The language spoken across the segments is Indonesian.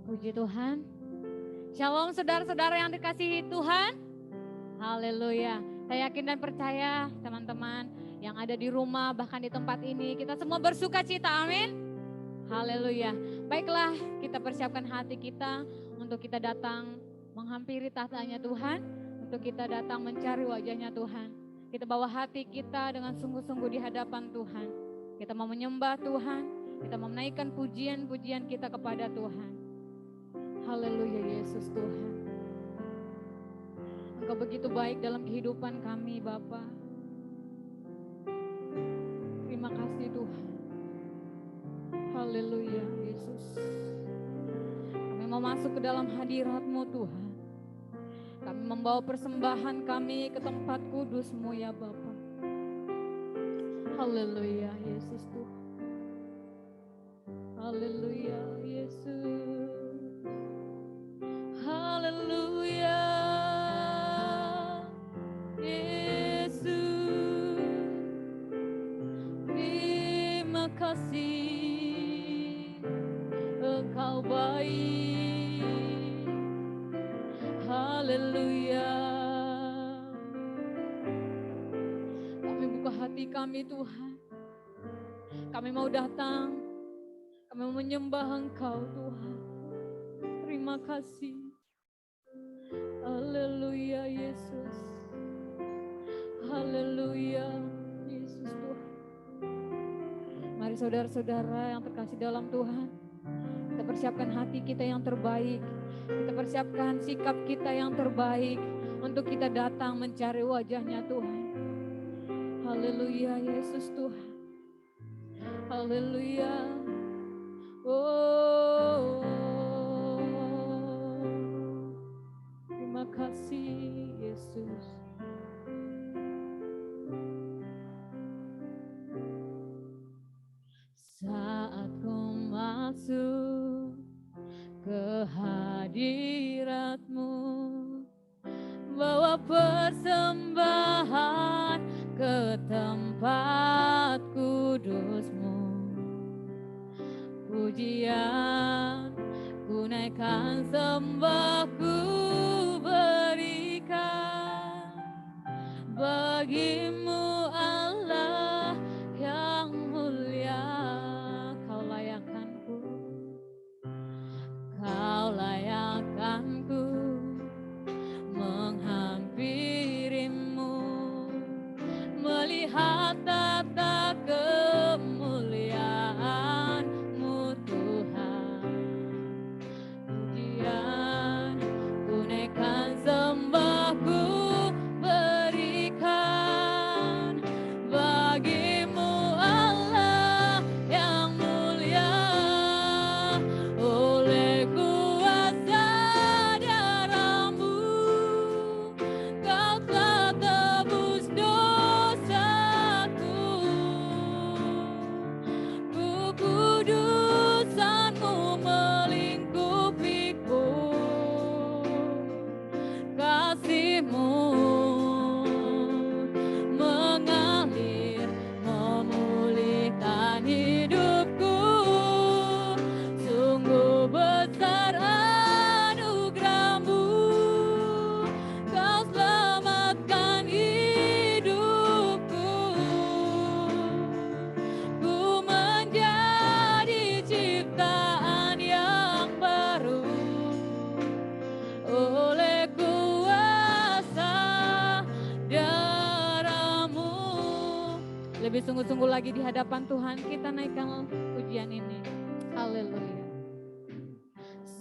Puji Tuhan. Shalom saudara-saudara yang dikasihi Tuhan. Haleluya. Saya yakin dan percaya teman-teman yang ada di rumah bahkan di tempat ini kita semua bersuka cita. Amin. Haleluya. Baiklah, kita persiapkan hati kita untuk kita datang menghampiri tahtanya Tuhan, untuk kita datang mencari wajahnya Tuhan. Kita bawa hati kita dengan sungguh-sungguh di hadapan Tuhan. Kita mau menyembah Tuhan, kita mau menaikkan pujian-pujian kita kepada Tuhan. Haleluya Yesus Tuhan. Engkau begitu baik dalam kehidupan kami Bapa. Terima kasih Tuhan. Haleluya Yesus. Kami mau masuk ke dalam hadirat-Mu Tuhan. Kami membawa persembahan kami ke tempat kudus-Mu ya Bapa. Haleluya Yesus Tuhan. Haleluya Yesus. Haleluya Yesus. Terima kasih Engkau baik. Haleluya. Kami buka hati kami Tuhan. Kami mau datang. Kami mau menyembah Engkau Tuhan. Terima kasih. Haleluya Yesus. Haleluya Yesus Tuhan. Mari saudara-saudara yang terkasih dalam Tuhan, kita persiapkan hati kita yang terbaik. Kita persiapkan sikap kita yang terbaik untuk kita datang mencari wajahnya Tuhan. Haleluya Yesus Tuhan. Haleluya. Oh. Terima kasih Yesus. Saat ku masuk ke hadirat-Mu, bawa persembahan ke tempat kudus-Mu. Pujian ku naikkan, sembah ku berikan bagi-Mu Allah yang mulia. Kau layakkanku, Kau layakkanku menghampiri-Mu, melihat tata kemuliaan-Mu Tuhan. Pujian ku naikkan, sembah ku berikan bagi-Mu Allah yang mulia. Oleh kuasa darah-Mu Kau telah tebus dosaku. Kekudusan-Mu melingkupiku, kasih-Mu mengalir memulihkan hidupku. Sungguh besar anugerah-Mu, Kau selamatkan hidupku. Ku menjadi ciptaan yang baru oleh kuasa darah-Mu. Lebih sungguh-sungguh lagi di hadapan Tuhan, kita naikkan pujian ini. Haleluya.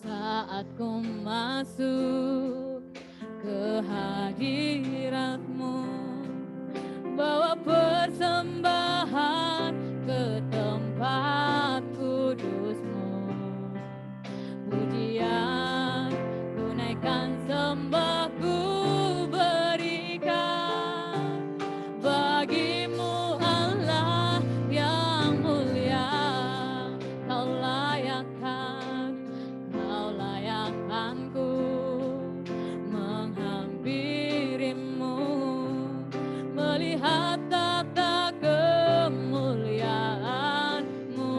Saat ku masuk ke hadirat-Mu, bawa persembahan ke tempat kudus-Mu. Pujian ku naikkan, sembah ku berikan bagi-Mu Allah yang mulia. Kau layakkanku menghampiri-Mu, melihat tata kemuliaan-Mu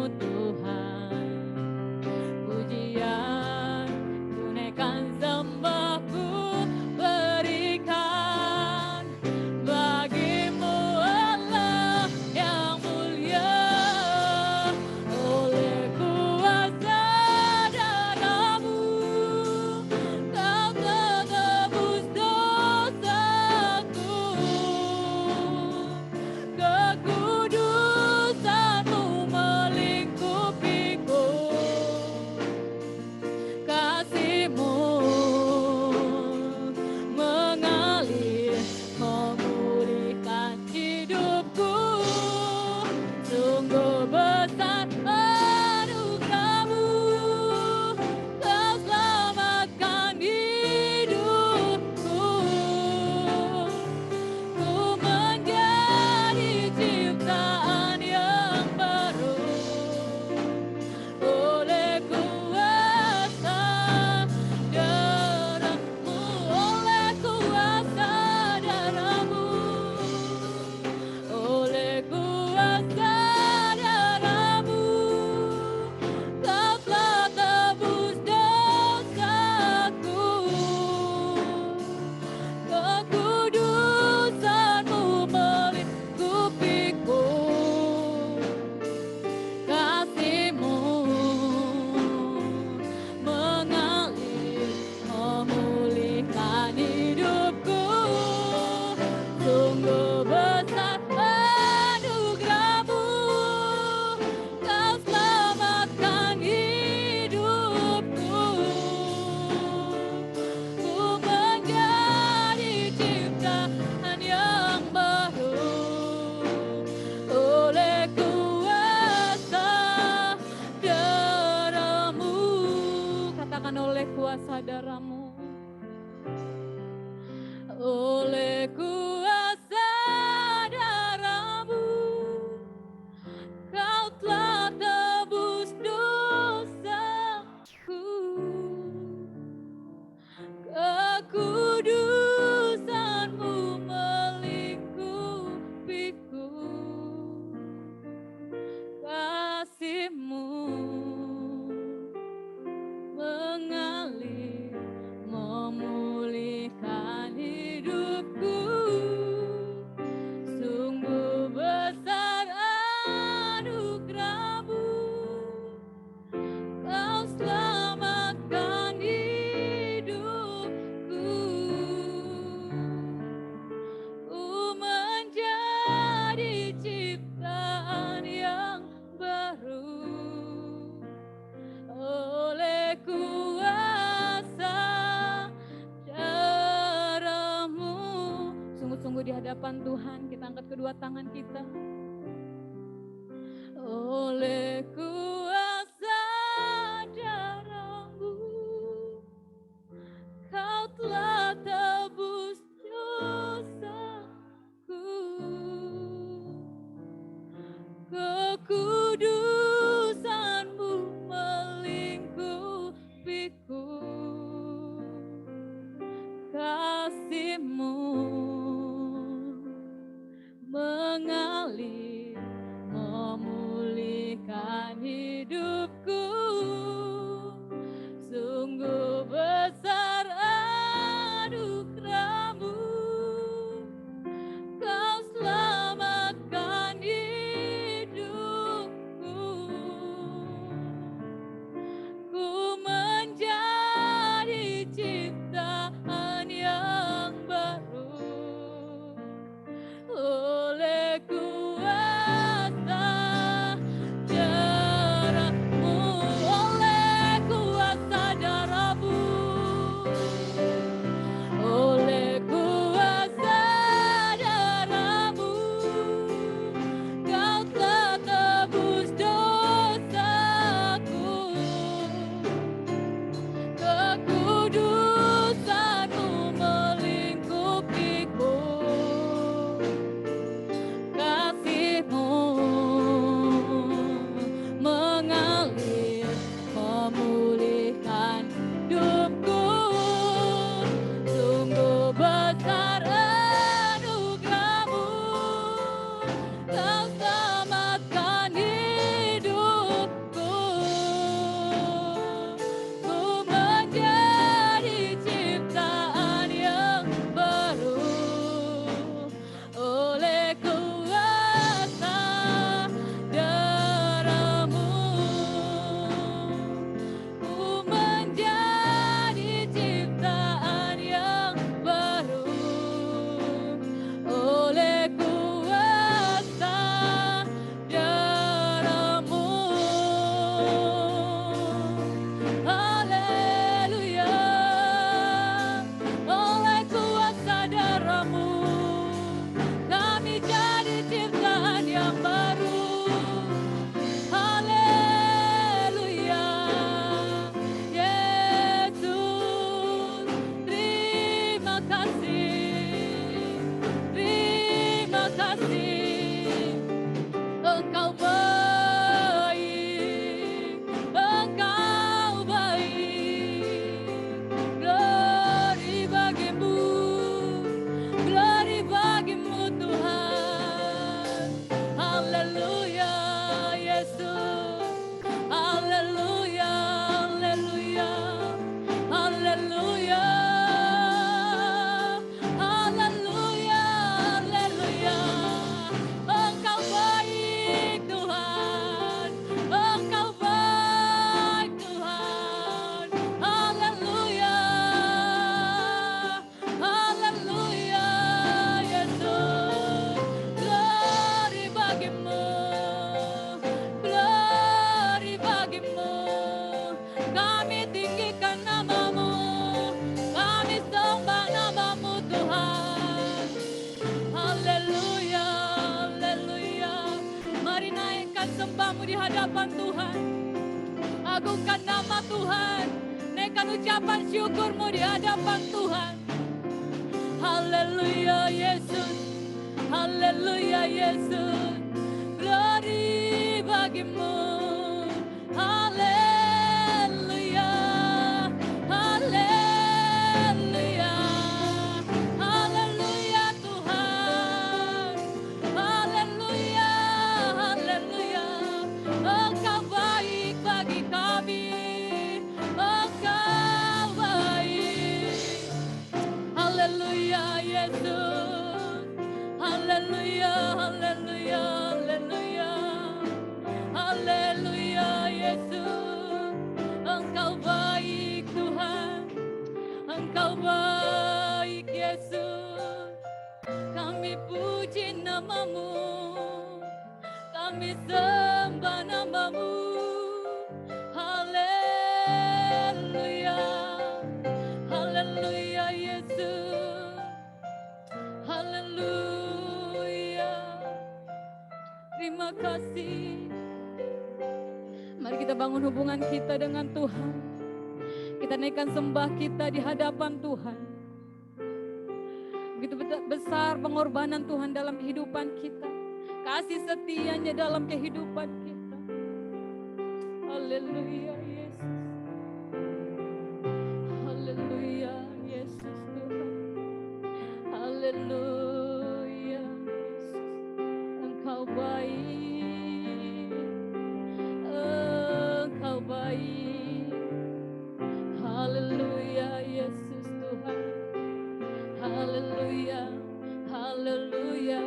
Tuhan. Kita angkat kedua tangan kita. Oleh kuasa darah-Mu, Kau telah tebus dosaku. Kekudusan-Mu melingkupiku. Kasih-Mu mengalir, memulihkan hidupku. Sungguh besar anugerah-Mu, Kau selamatkan hidupku. Ku menjadi ciptaan yang baru oleh kuasa darah-Mu, oleh kuasa darah-Mu, oleh kuasa darah-Mu, Kau telah tebus dosaku. Kekudusan-Mu melingkupiku. Kasih-Mu mengalir, memulihkan hidupku. Sungguh besar anugerah-Mu, Kau selamatkan hidupku. Ku menjadi ciptaan yang baru oleh kuasa darah-Mu. Ku menjadi ciptaan yang baru oleh kuasa darah-Mu. Haleluya, oleh kuasa darah-Mu kami jadi ciptaan yang baru. Haleluya, Yesus, terima kasih, terima kasih. Engkau baik, Engkau baik. Glory bagimu, glory bagimu Tuhan. Haleluya, Yesus. Haleluya, haleluya, haleluya. Haleluya, haleluya. Engkau baik Tuhan, Engkau baik Tuhan. Haleluya, haleluya, Yesus. Glory bagimu, glory bagimu. Kami tinggikan nama-Mu, kami sembah nama-Mu Tuhan. Haleluya, haleluya. Mari naikkan sembah-Mu di hadapan Tuhan. Agungkan nama Tuhan. Naikkan ucapan syukur-Mu di hadapan Tuhan. Haleluya, Yesus. Haleluya, Yesus. Glory bagimu. Haleluya, haleluya, haleluya Tuhan. Haleluya, haleluya. Engkau baik bagi kami, Engkau baik. Haleluya, Yesus. Haleluya, haleluya, haleluya. Haleluya, Yesus. Engkau baik Tuhan, Engkau baik Yesus. Kami puji nama-Mu, kami sembah nama-Mu. Haleluya, haleluya Yesus. Haleluya. Terima kasih. Mari kita bangun hubungan kita dengan Tuhan. Kita naikkan sembah kita di hadapan Tuhan. Begitu besar pengorbanan Tuhan dalam kehidupan kita. Kasih setianya dalam kehidupan kita. Haleluya Yesus. Haleluya Yesus Tuhan. Haleluya Yesus. Engkau baik. Engkau baik. Haleluya Yesus Tuhan. Haleluya. Haleluya.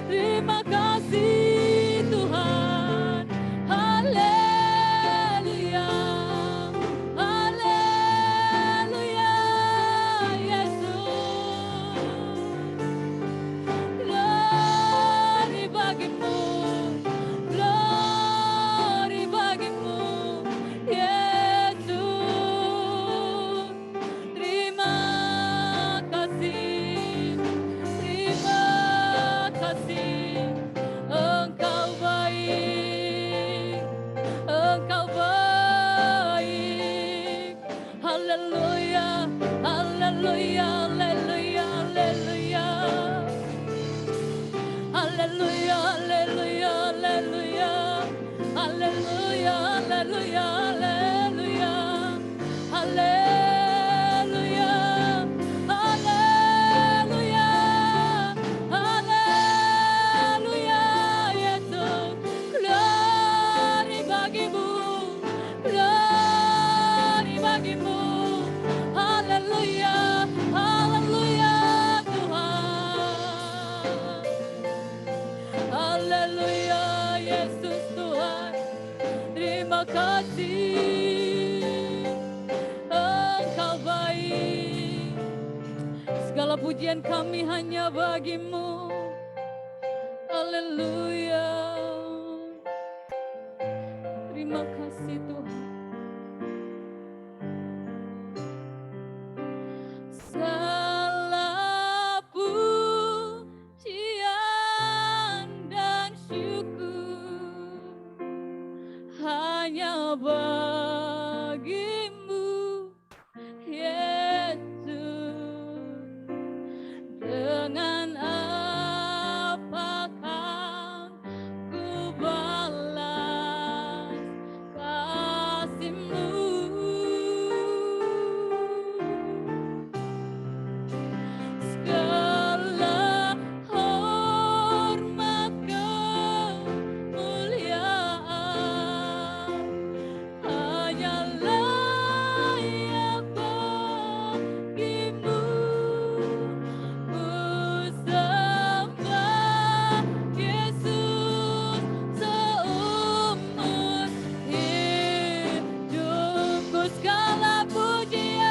Terima kasih Tuhan. Haleluya, haleluya Yesus. Glory bagimu, glory bagimu Yesus. Terima kasih, terima kasih. Engkau baik, Engkau baik. Haleluya, haleluya, haleluya, haleluya. Haleluya, haleluya, haleluya. Haleluya, haleluya, haleluya. Haleluya, haleluya. Haleluya Yesus. Glory bagimu, glory bagimu. Haleluya, haleluya Tuhan. Haleluya Yesus Tuhan. Terima kasih. Engkau baik. Segala pujian kami hanya bagimu. Haleluya. Terima kasih Tuhan. Segala pujian dan syukur hanya bagimu Yesus. Dengan apakah ku balas kasih-Mu? Segala hormat kemuliaan hanyalah yang bagimu. Ku sembah Yesus seumur hidupku. Segala pujian,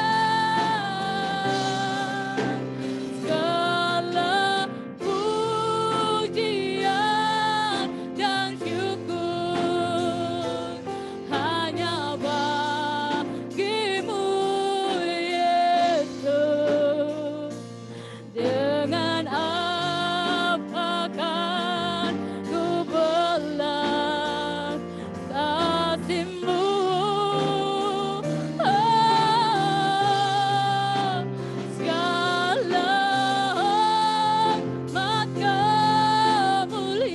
segala pujian dan syukur hanya bagimu Yesus. Dengan apakah ku balas kasih-Mu? Segala hormat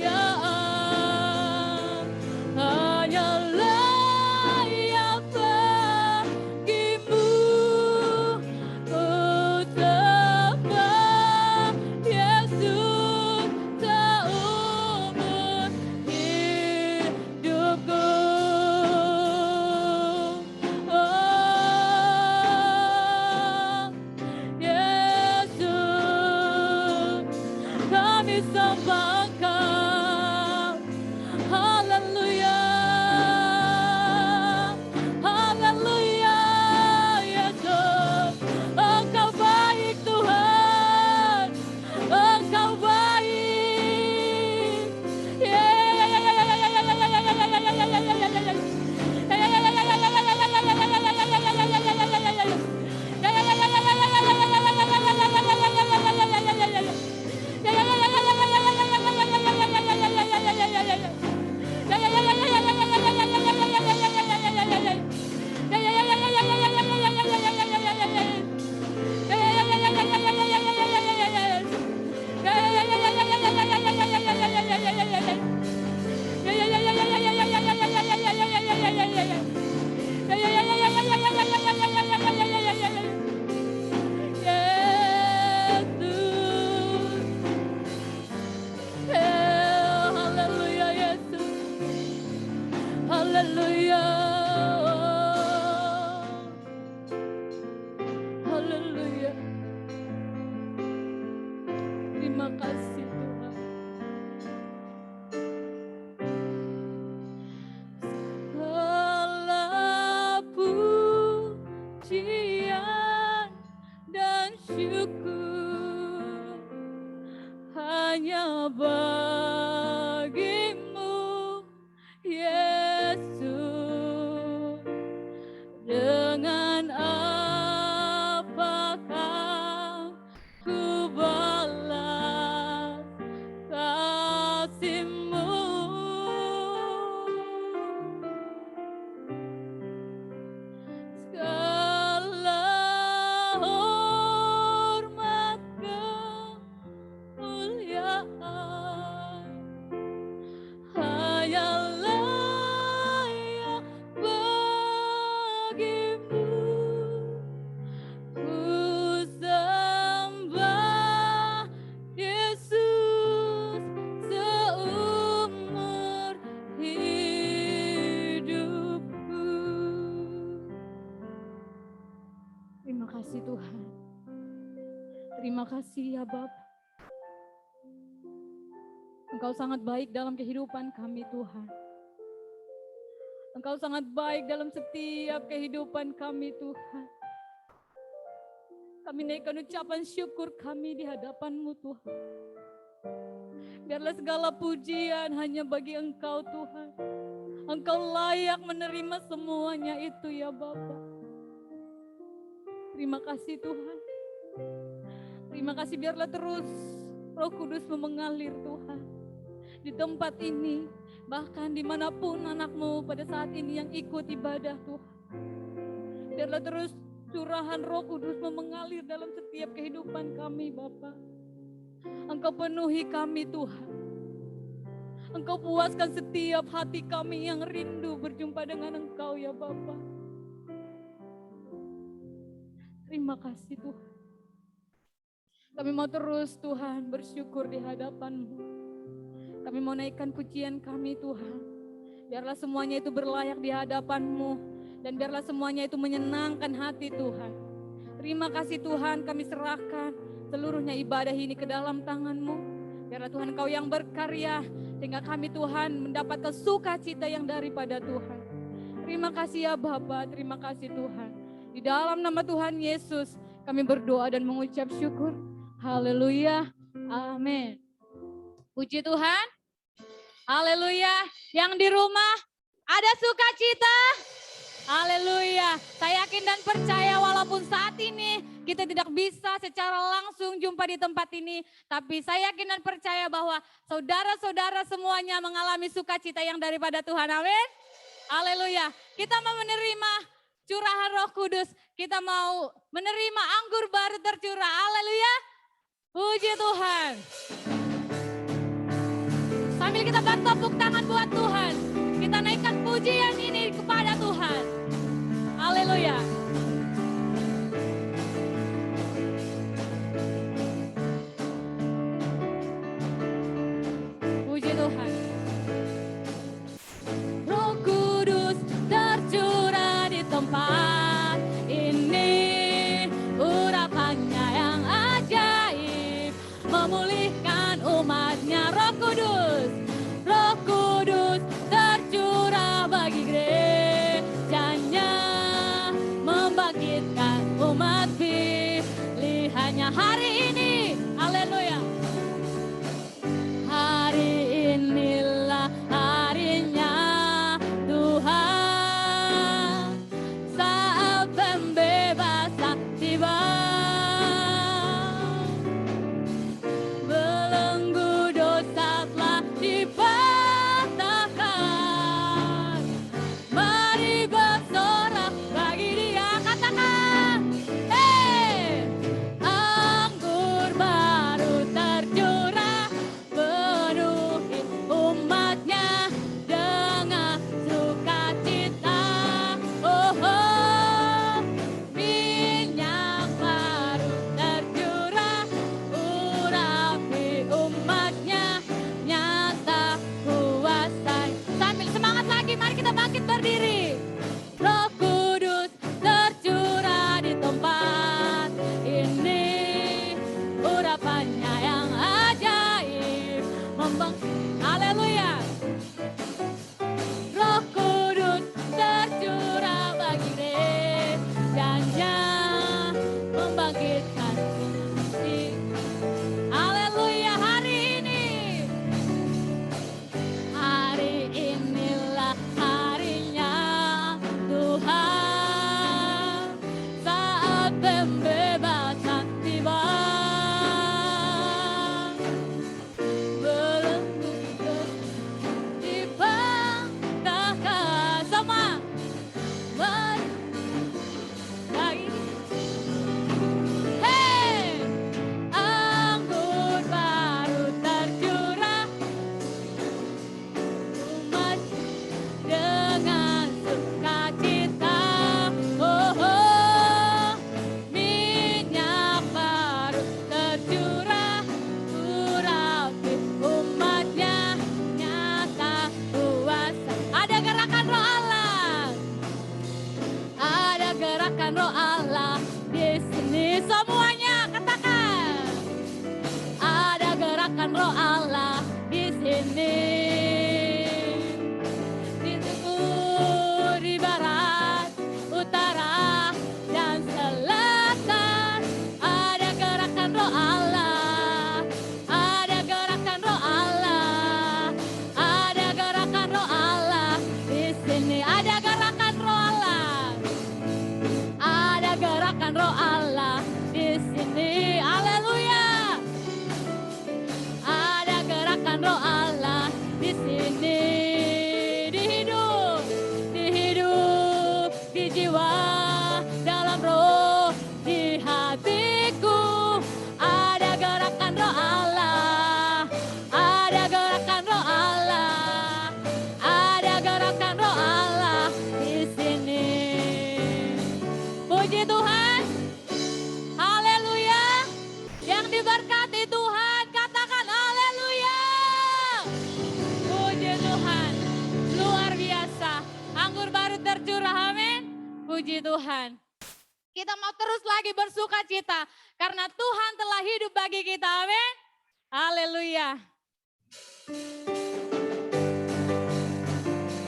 kemuliaan hanyalah yang bagimu. Ku sembah Yesus seumur hidupku. Yesus, kami sembah Engkau. Haleluya, haleluya Yesus. Engkau baik Tuhan, Engkau baik Terima kasih Tuhan. Segala pujian dan syukur hanya bagimu, Yesus. Dengan apakah ku balas kasih-Mu? Segala hormat kemuliaan hanya layak bagimu. Ku sembah Yesus seumur hidupku. Terima kasih Tuhan. Terima kasih ya Bapa. Engkau sangat baik dalam kehidupan kami Tuhan. Engkau sangat baik dalam setiap kehidupan kami Tuhan. Kami naikkan ucapan syukur kami di hadapan-Mu Tuhan. Biarlah segala pujian hanya bagi Engkau Tuhan. Engkau layak menerima semuanya itu ya Bapa. Terima kasih Tuhan. Terima kasih, biarlah terus Roh Kudus mengalir Tuhan. Di tempat ini, bahkan dimanapun anak-Mu pada saat ini yang ikut ibadah Tuhan. Biarlah terus curahan Roh Kudus mengalir dalam setiap kehidupan kami Bapa. Engkau penuhi kami Tuhan. Engkau puaskan setiap hati kami yang rindu berjumpa dengan Engkau ya Bapa. Terima kasih Tuhan. Kami mau terus Tuhan bersyukur di hadapan-Mu. Kami mau naikkan pujian kami Tuhan. Biarlah semuanya itu berlayak di hadapan-Mu. Dan biarlah semuanya itu menyenangkan hati Tuhan. Terima kasih Tuhan, kami serahkan seluruhnya ibadah ini ke dalam tangan-Mu. Biarlah Tuhan Engkau yang berkarya, sehingga kami Tuhan mendapatkan sukacita yang daripada Tuhan. Terima kasih ya Bapa, terima kasih Tuhan. Di dalam nama Tuhan Yesus kami berdoa dan mengucap syukur. Haleluya, amin. Puji Tuhan, haleluya. Yang di rumah ada sukacita. Haleluya. Saya yakin dan percaya walaupun saat ini kita tidak bisa secara langsung jumpa di tempat ini. Tapi saya yakin dan percaya bahwa saudara-saudara semuanya mengalami sukacita yang daripada Tuhan. Amin. Haleluya. Kita mau menerima curahan Roh Kudus. Kita mau menerima anggur baru tercurah. Haleluya. Puji Tuhan. Sambil kita bertepuk tangan buat Tuhan. Kita naikkan pujian ini kepada Tuhan. Haleluya. Puji Tuhan. Roh Kudus tercurah di tempat ini. Urapannya yang ajaib memulihkan umatnya. Roh Kudus. Roh Kudus tercurah bagi gerejanya, membangkitkan umat pilihannya hari ini. Haleluya. Hari inilah harinya Tuhan, saat pembebasan tiba. Belenggu dosa telah gerakan Roh Allah di sini. Di timur, di barat, utara, dan selatan ada gerakan Roh Allah. Ada gerakan Roh Allah. Ada gerakan Roh Allah di sini. Ada gerakan Roh Allah. Ada gerakan Roh Allah di sini. Haleluya. Ada gerakan Roh Allah di sini. Di hidup, di jiwa, dalam roh, di hatiku. Ada gerakan Roh Allah. Ada gerakan Roh Allah. Ada gerakan Roh Allah di sini. Puji Tuhan. Haleluya. Yang diberkati Tuhan, katakan haleluya. Puji Tuhan. Luar biasa. Anggur baru tercurah, amin. Puji Tuhan. Kita mau terus lagi bersuka cita karena Tuhan telah hidup bagi kita, amin. Haleluya.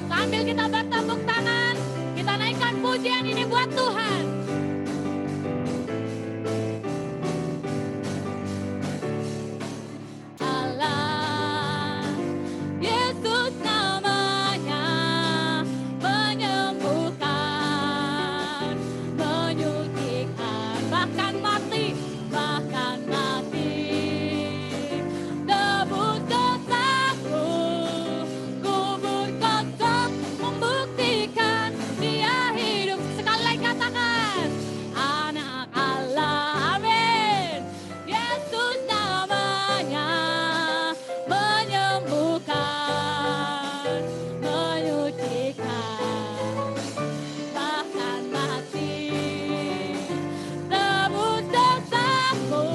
Sambil kita bertepuk tangan, kita naikkan pujian ini buat Tuhan. Allah, Yesus namanya, menyembuhkan, menyucikan, bahkan mati, tebus dosaku, kubur kosong, membuktikan Dia hidup. Sekali lagi katakan, anak Allah, amin. Yesus namanya, menyembuhkan, menyucikan, bahkan mati, tebus dosaku,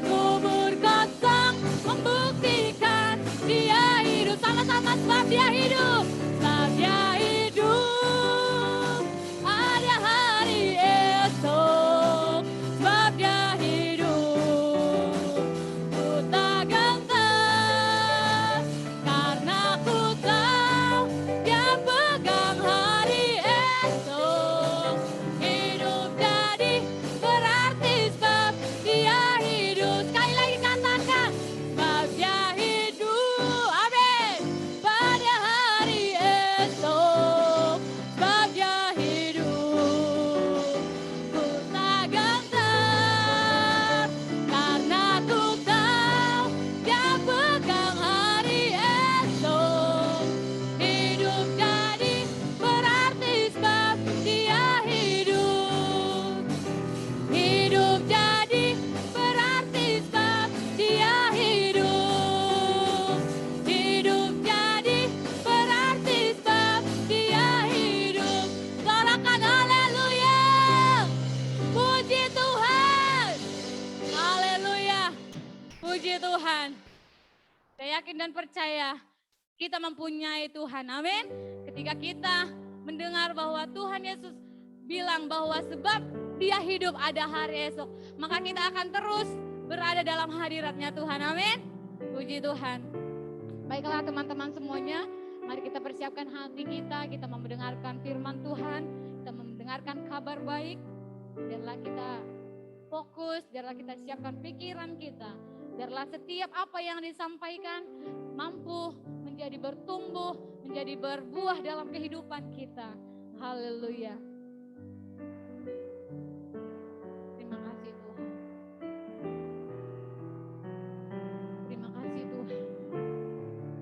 kubur kosong, membuktikan Dia hidup. Sama-sama, sebab Dia hidup, sebab Dia hidup. Ada hari esok, sebab Dia hidup. Ku tak gentar, karena ku tahu Dia pegang hari esok. Hidup jadi berarti sebab Dia hidup. Sekali lagi katakan, sebab Dia hidup, amin. Pada hari esok, sebab Dia hidup. Ku tak gentar, karena ku tahu Dia pegang hari esok. Hidup jadi berarti sebab Dia hidup. Hidup jadi berarti sebab Dia hidup. Hidup jadi berarti sebab Dia hidup. Sorakan haleluya. Puji Tuhan. Haleluya. Puji Tuhan. Saya yakin dan percaya kita mempunyai Tuhan. Amin. Ketika kita mendengar bahwa Tuhan Yesus bilang bahwa sebab Dia hidup ada hari esok, maka kita akan terus berada dalam hadiratnya Tuhan. Amin. Puji Tuhan. Baiklah teman-teman semuanya, mari kita persiapkan hati kita mau mendengarkan firman Tuhan, kita mendengarkan kabar baik. Biarlah kita fokus, biarlah kita siapkan pikiran kita, biarlah setiap apa yang disampaikan mampu menjadi bertumbuh, menjadi berbuah dalam kehidupan kita. Haleluya. Terima kasih Tuhan. Terima kasih Tuhan.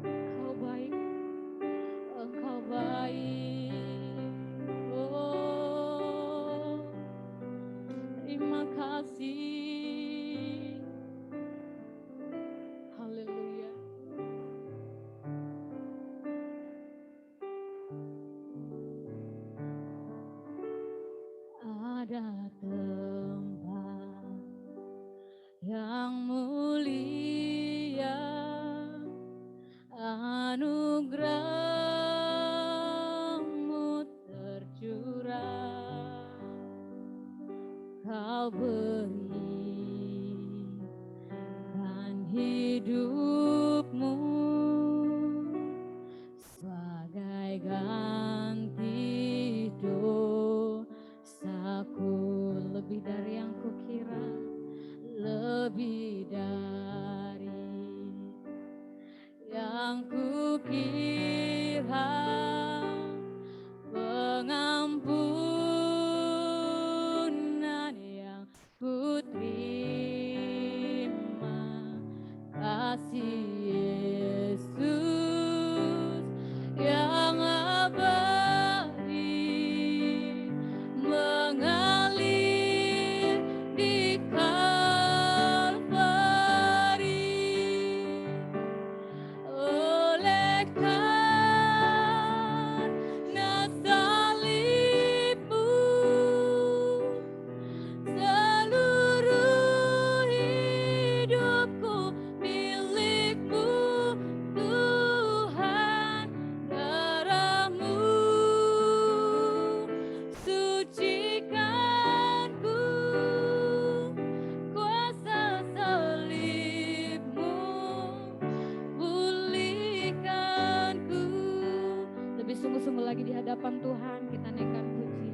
Engkau baik. Engkau baik. Oh, terima kasih. Haleluya. Ada tempat yang mulia, anugerah-Mu tercurah, Kau berikan hidup hidupmu sebagai ganti dosaku, lebih dari yang kukira, lebih dari yang kukira. Pengampunan yang kuterima, kasih Yesus yang abadi mengalir di Kalvari. Oleh karena salibmu, seluruh hidupku milikmu Tuhan. Darah-Mu sucikanku, kuasa salib-Mu pulihkanku. Lebih sungguh-sungguh lagi di hadapan Tuhan, kita naikkan puji.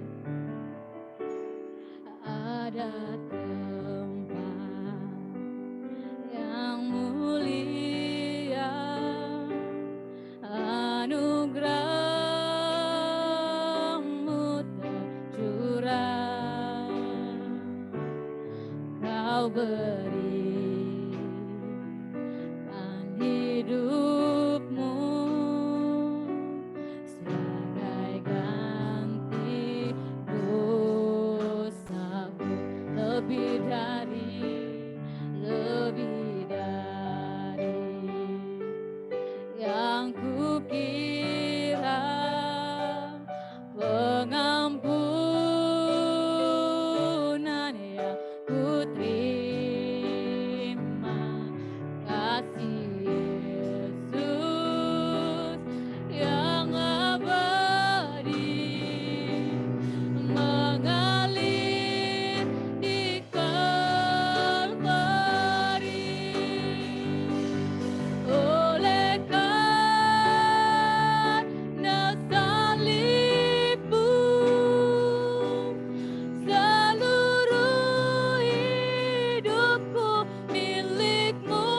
Ada tempat yang mulia, anugerah-Mu tercurah, Kau berikan hidupmu sebagai ganti dosaku, lebih dari yang kukira. Pengampunan yang kuterima, kasih Yesus yang abadi mengalir di Kalvari. Oleh karena salib-Mu, seluruh hidupku milik-Mu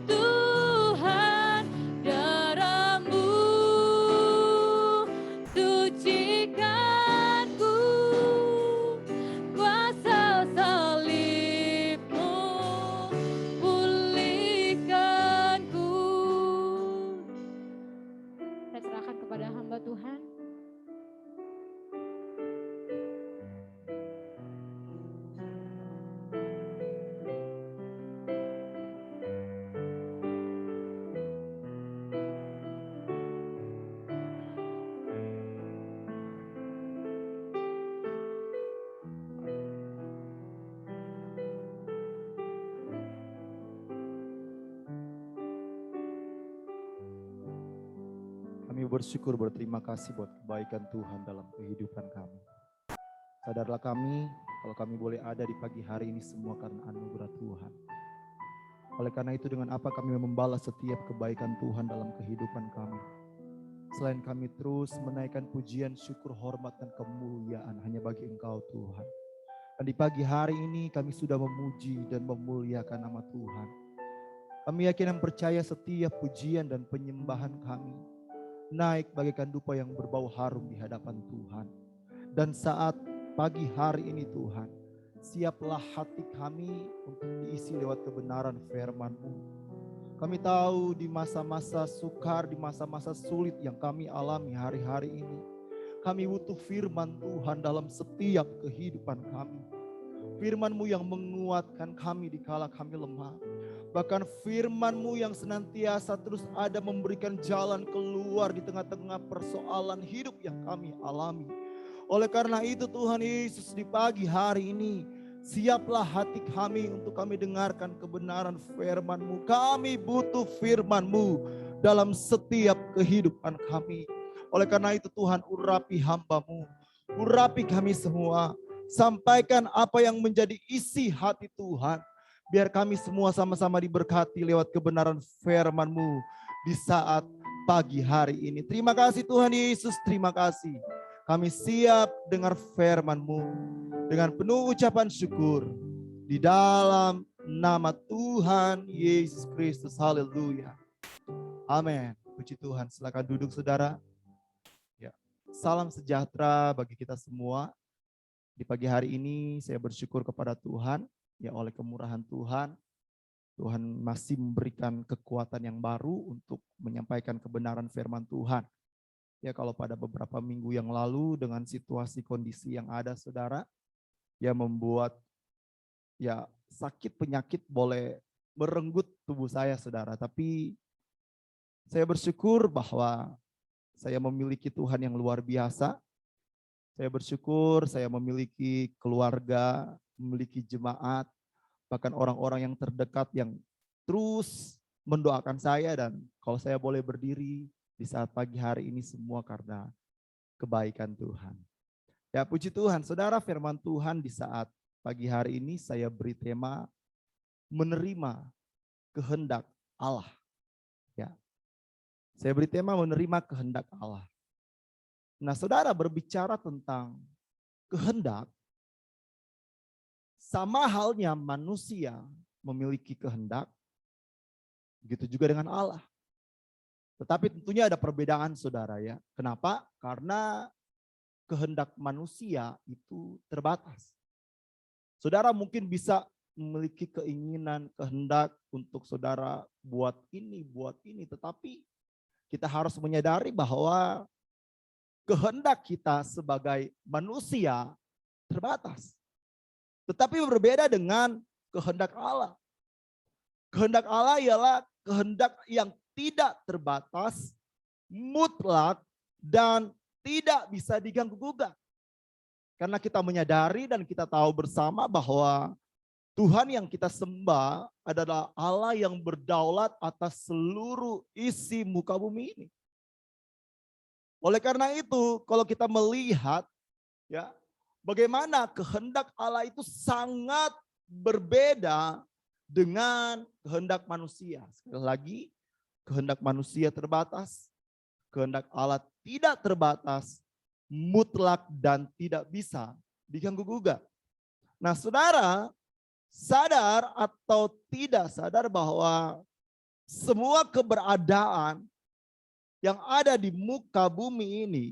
Tuhan. Darah-Mu sucikanku, kuasa salib-Mu pulihkanku. Saya serahkan kepada hamba Tuhan. Kami bersyukur, berterima kasih buat kebaikan Tuhan dalam kehidupan kami. Sadarlah kami, kalau kami boleh ada di pagi hari ini semua karena anugerah Tuhan. Oleh karena itu, dengan apa kami membalas setiap kebaikan Tuhan dalam kehidupan kami. Selain kami terus menaikkan pujian, syukur, hormat, dan kemuliaan hanya bagi Engkau Tuhan. Dan di pagi hari ini kami sudah memuji dan memuliakan nama Tuhan. Kami yakin dan percaya setiap pujian dan penyembahan kami naik bagaikan dupa yang berbau harum di hadapan Tuhan. Dan saat pagi hari ini Tuhan, siaplah hati kami untuk diisi lewat kebenaran firman-Mu. Kami tahu di masa-masa sukar, di masa-masa sulit yang kami alami hari-hari ini, kami butuh firman Tuhan dalam setiap kehidupan kami. Firman-Mu yang menguatkan kami di kala kami lemah. Bahkan firman-Mu yang senantiasa terus ada memberikan jalan keluar di tengah-tengah persoalan hidup yang kami alami. Oleh karena itu Tuhan Yesus, di pagi hari ini siaplah hati kami untuk kami dengarkan kebenaran firman-Mu. Kami butuh firman-Mu dalam setiap kehidupan kami. Oleh karena itu Tuhan, urapi hamba-Mu, urapi kami semua. Sampaikan apa yang menjadi isi hati Tuhan. Biar kami semua sama-sama diberkati lewat kebenaran firman-Mu di saat pagi hari ini. Terima kasih Tuhan Yesus, terima kasih. Kami siap dengar firman-Mu dengan penuh ucapan syukur di dalam nama Tuhan Yesus Kristus. Haleluya. Amin. Puji Tuhan. Silakan duduk saudara. Ya. Salam sejahtera bagi kita semua. Di pagi hari ini saya bersyukur kepada Tuhan. Ya, oleh kemurahan Tuhan, Tuhan masih memberikan kekuatan yang baru untuk menyampaikan kebenaran firman Tuhan. Ya, kalau pada beberapa minggu yang lalu dengan situasi kondisi yang ada saudara, ya membuat ya sakit penyakit boleh merenggut tubuh saya saudara. Tapi saya bersyukur bahwa saya memiliki Tuhan yang luar biasa. Saya bersyukur saya memiliki keluarga, memiliki jemaat, bahkan orang-orang yang terdekat yang terus mendoakan saya. Dan kalau saya boleh berdiri di saat pagi hari ini semua karena kebaikan Tuhan. Ya puji Tuhan, saudara, firman Tuhan di saat pagi hari ini saya beri tema menerima kehendak Allah. Ya, saya beri tema menerima kehendak Allah. Nah, saudara, berbicara tentang kehendak, sama halnya manusia memiliki kehendak, begitu juga dengan Allah. Tetapi tentunya ada perbedaan saudara ya. Kenapa? Karena kehendak manusia itu terbatas. Saudara mungkin bisa memiliki keinginan, kehendak untuk saudara buat ini, tetapi kita harus menyadari bahwa kehendak kita sebagai manusia terbatas. Tetapi berbeda dengan kehendak Allah. Kehendak Allah ialah kehendak yang tidak terbatas, mutlak, dan tidak bisa diganggu-gugat. Karena kita menyadari dan kita tahu bersama bahwa Tuhan yang kita sembah adalah Allah yang berdaulat atas seluruh isi muka bumi ini. Oleh karena itu, kalau kita melihat ya bagaimana kehendak Allah itu sangat berbeda dengan kehendak manusia. Sekali lagi, kehendak manusia terbatas, kehendak Allah tidak terbatas, mutlak dan tidak bisa diganggu-gugat. Nah, saudara, sadar atau tidak sadar bahwa semua keberadaan yang ada di muka bumi ini,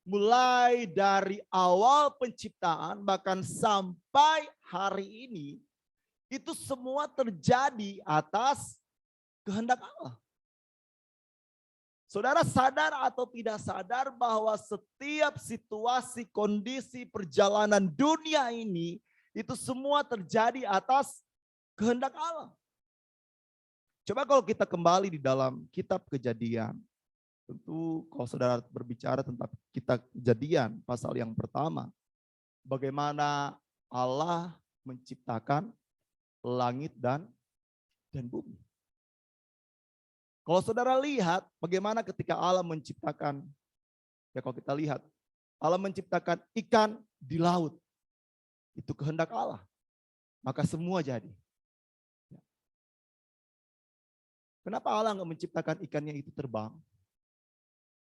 mulai dari awal penciptaan bahkan sampai hari ini, itu semua terjadi atas kehendak Allah. Saudara sadar atau tidak sadar bahwa setiap situasi, kondisi, perjalanan dunia ini, itu semua terjadi atas kehendak Allah. Coba kalau kita kembali di dalam kitab Kejadian. Tentu kalau saudara berbicara tentang kitab Kejadian pasal yang pertama. Bagaimana Allah menciptakan langit dan bumi. Kalau saudara lihat bagaimana ketika Allah menciptakan, ya kalau kita lihat, Allah menciptakan ikan di laut. Itu kehendak Allah. Maka semua jadi. Kenapa Allah nggak menciptakan ikannya itu terbang?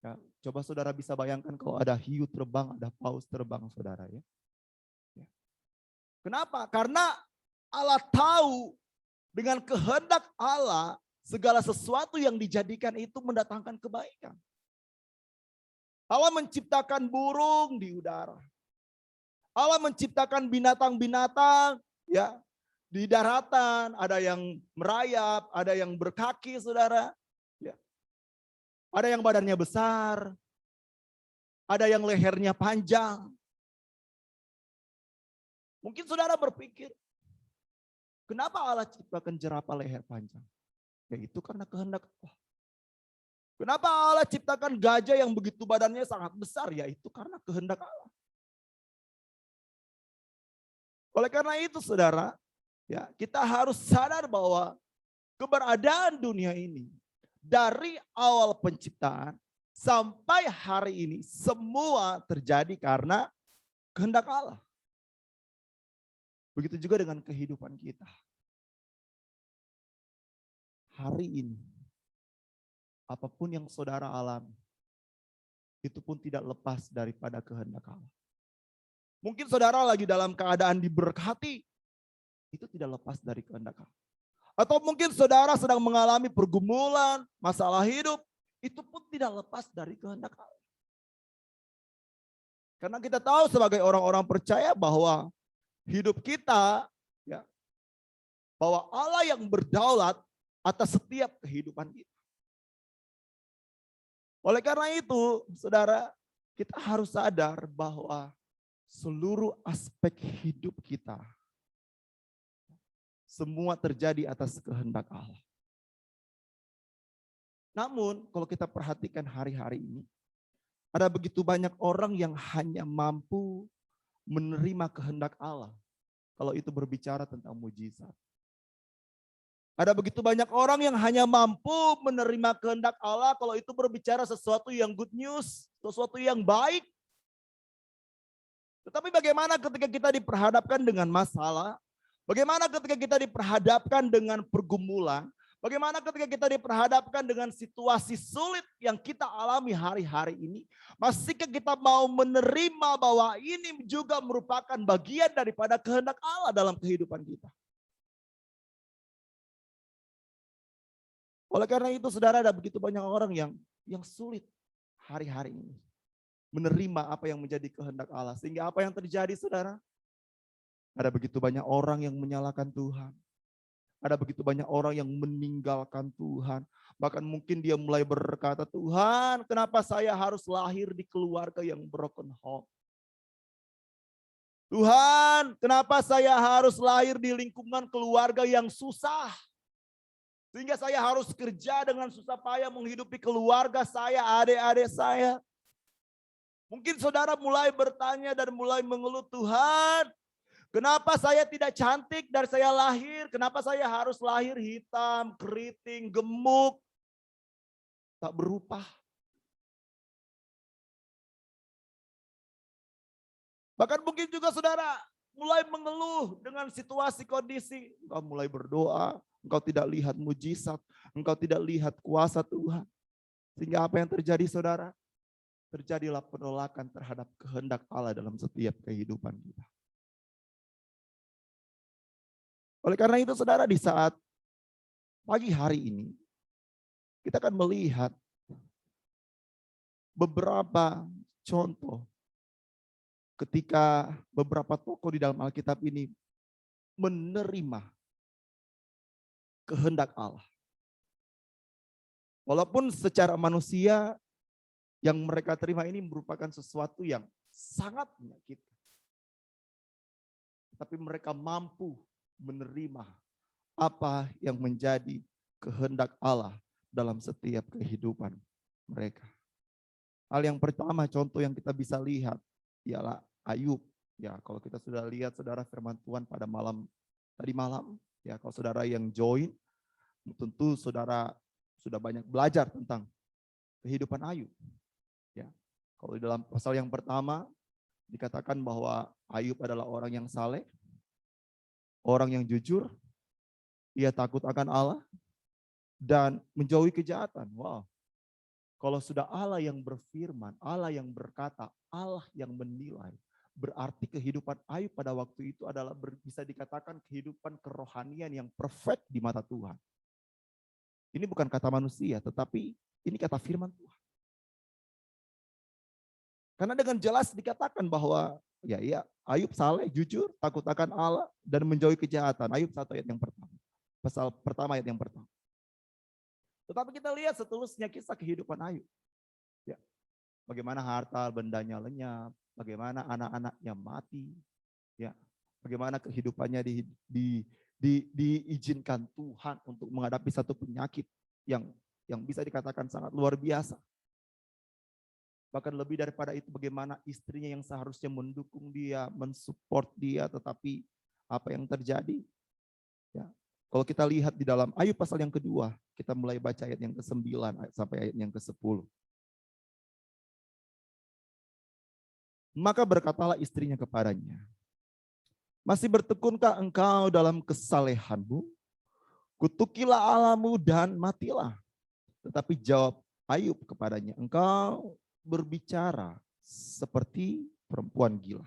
Ya, coba saudara bisa bayangkan kalau ada hiu terbang, ada paus terbang saudara ya. Kenapa? Karena Allah tahu dengan kehendak Allah segala sesuatu yang dijadikan itu mendatangkan kebaikan. Allah menciptakan burung di udara. Allah menciptakan binatang-binatang ya di daratan, ada yang merayap, ada yang berkaki saudara. Ya. Ada yang badannya besar, ada yang lehernya panjang. Mungkin saudara berpikir, kenapa Allah ciptakan jerapah leher panjang? Ya itu karena kehendak Allah. Kenapa Allah ciptakan gajah yang begitu badannya sangat besar? Ya itu karena kehendak Allah. Oleh karena itu saudara, ya kita harus sadar bahwa keberadaan dunia ini dari awal penciptaan sampai hari ini semua terjadi karena kehendak Allah. Begitu juga dengan kehidupan kita. hari ini, apapun yang saudara alami, itu pun tidak lepas daripada kehendak Allah. Mungkin saudara lagi dalam keadaan diberkati, itu tidak lepas dari kehendak Allah. Atau mungkin saudara sedang mengalami pergumulan, masalah hidup, itu pun tidak lepas dari kehendak Allah. Karena kita tahu sebagai orang-orang percaya bahwa hidup kita, ya, bahwa Allah yang berdaulat atas setiap kehidupan kita. Oleh karena itu, saudara, kita harus sadar bahwa seluruh aspek hidup kita, semua terjadi atas kehendak Allah. Namun, kalau kita perhatikan hari-hari ini, ada begitu banyak orang yang hanya mampu menerima kehendak Allah kalau itu berbicara tentang mujizat. Ada begitu banyak orang yang hanya mampu menerima kehendak Allah kalau itu berbicara sesuatu yang good news, sesuatu yang baik. Tetapi bagaimana ketika kita diperhadapkan dengan masalah? Bagaimana ketika kita diperhadapkan dengan pergumulan? Bagaimana ketika kita diperhadapkan dengan situasi sulit yang kita alami hari-hari ini? Masihkah kita mau menerima bahwa ini juga merupakan bagian daripada kehendak Allah dalam kehidupan kita? Oleh karena itu, saudara, ada begitu banyak orang yang sulit hari-hari ini menerima apa yang menjadi kehendak Allah. Sehingga apa yang terjadi, saudara? Ada begitu banyak orang yang menyalahkan Tuhan. Ada begitu banyak orang yang meninggalkan Tuhan. Bahkan mungkin dia mulai berkata, Tuhan, kenapa saya harus lahir di keluarga yang broken home? Tuhan, kenapa saya harus lahir di lingkungan keluarga yang susah? Sehingga saya harus kerja dengan susah payah menghidupi keluarga saya, adik-adik saya. Mungkin saudara mulai bertanya dan mulai mengeluh, Tuhan, kenapa saya tidak cantik dari saya lahir? Kenapa saya harus lahir hitam, keriting, gemuk, tak berupah? Bahkan mungkin juga saudara mulai mengeluh dengan situasi kondisi. Engkau mulai berdoa, engkau tidak lihat mujizat, engkau tidak lihat kuasa Tuhan. Sehingga apa yang terjadi, saudara? Terjadilah penolakan terhadap kehendak Allah dalam setiap kehidupan kita. Oleh karena itu, saudara, di saat pagi hari ini, kita akan melihat beberapa contoh ketika beberapa tokoh di dalam Alkitab ini menerima kehendak Allah. Walaupun secara manusia yang mereka terima ini merupakan sesuatu yang sangat menyakitkan. Tapi mereka mampu menerima apa yang menjadi kehendak Allah dalam setiap kehidupan mereka. Hal yang pertama, contoh yang kita bisa lihat ialah Ayub. Ya, kalau kita sudah lihat, saudara, firman Tuhan pada tadi malam, ya, kalau saudara yang join, tentu saudara sudah banyak belajar tentang kehidupan Ayub. Ya, kalau di dalam pasal yang pertama dikatakan bahwa Ayub adalah orang yang saleh, orang yang jujur, ia takut akan Allah, dan menjauhi kejahatan. Wow. Kalau sudah Allah yang berfirman, Allah yang berkata, Allah yang menilai, berarti kehidupan Ayub pada waktu itu adalah bisa dikatakan kehidupan kerohanian yang perfect di mata Tuhan. Ini bukan kata manusia, tetapi ini kata firman Tuhan. Karena dengan jelas dikatakan bahwa ya Ayub saleh, jujur, takut akan Allah, dan menjauhi kejahatan. Ayub 1 ayat yang pertama. Pasal pertama ayat yang pertama. Tetapi kita lihat seterusnya kisah kehidupan Ayub. Ya, bagaimana harta bendanya lenyap, bagaimana anak-anaknya mati, ya, bagaimana kehidupannya diizinkan Tuhan untuk menghadapi satu penyakit yang bisa dikatakan sangat luar biasa. Bahkan lebih daripada itu, bagaimana istrinya yang seharusnya mendukung dia, mensupport dia, tetapi apa yang terjadi? Ya, kalau kita lihat di dalam Ayub pasal yang kedua, kita mulai baca ayat yang ke-9 sampai ayat yang ke-10. Maka berkatalah istrinya kepadanya, masih bertekunkah engkau dalam kesalehanmu? kutukilah Allahmu dan matilah. Tetapi jawab Ayub kepadanya, engkau berbicara seperti perempuan gila.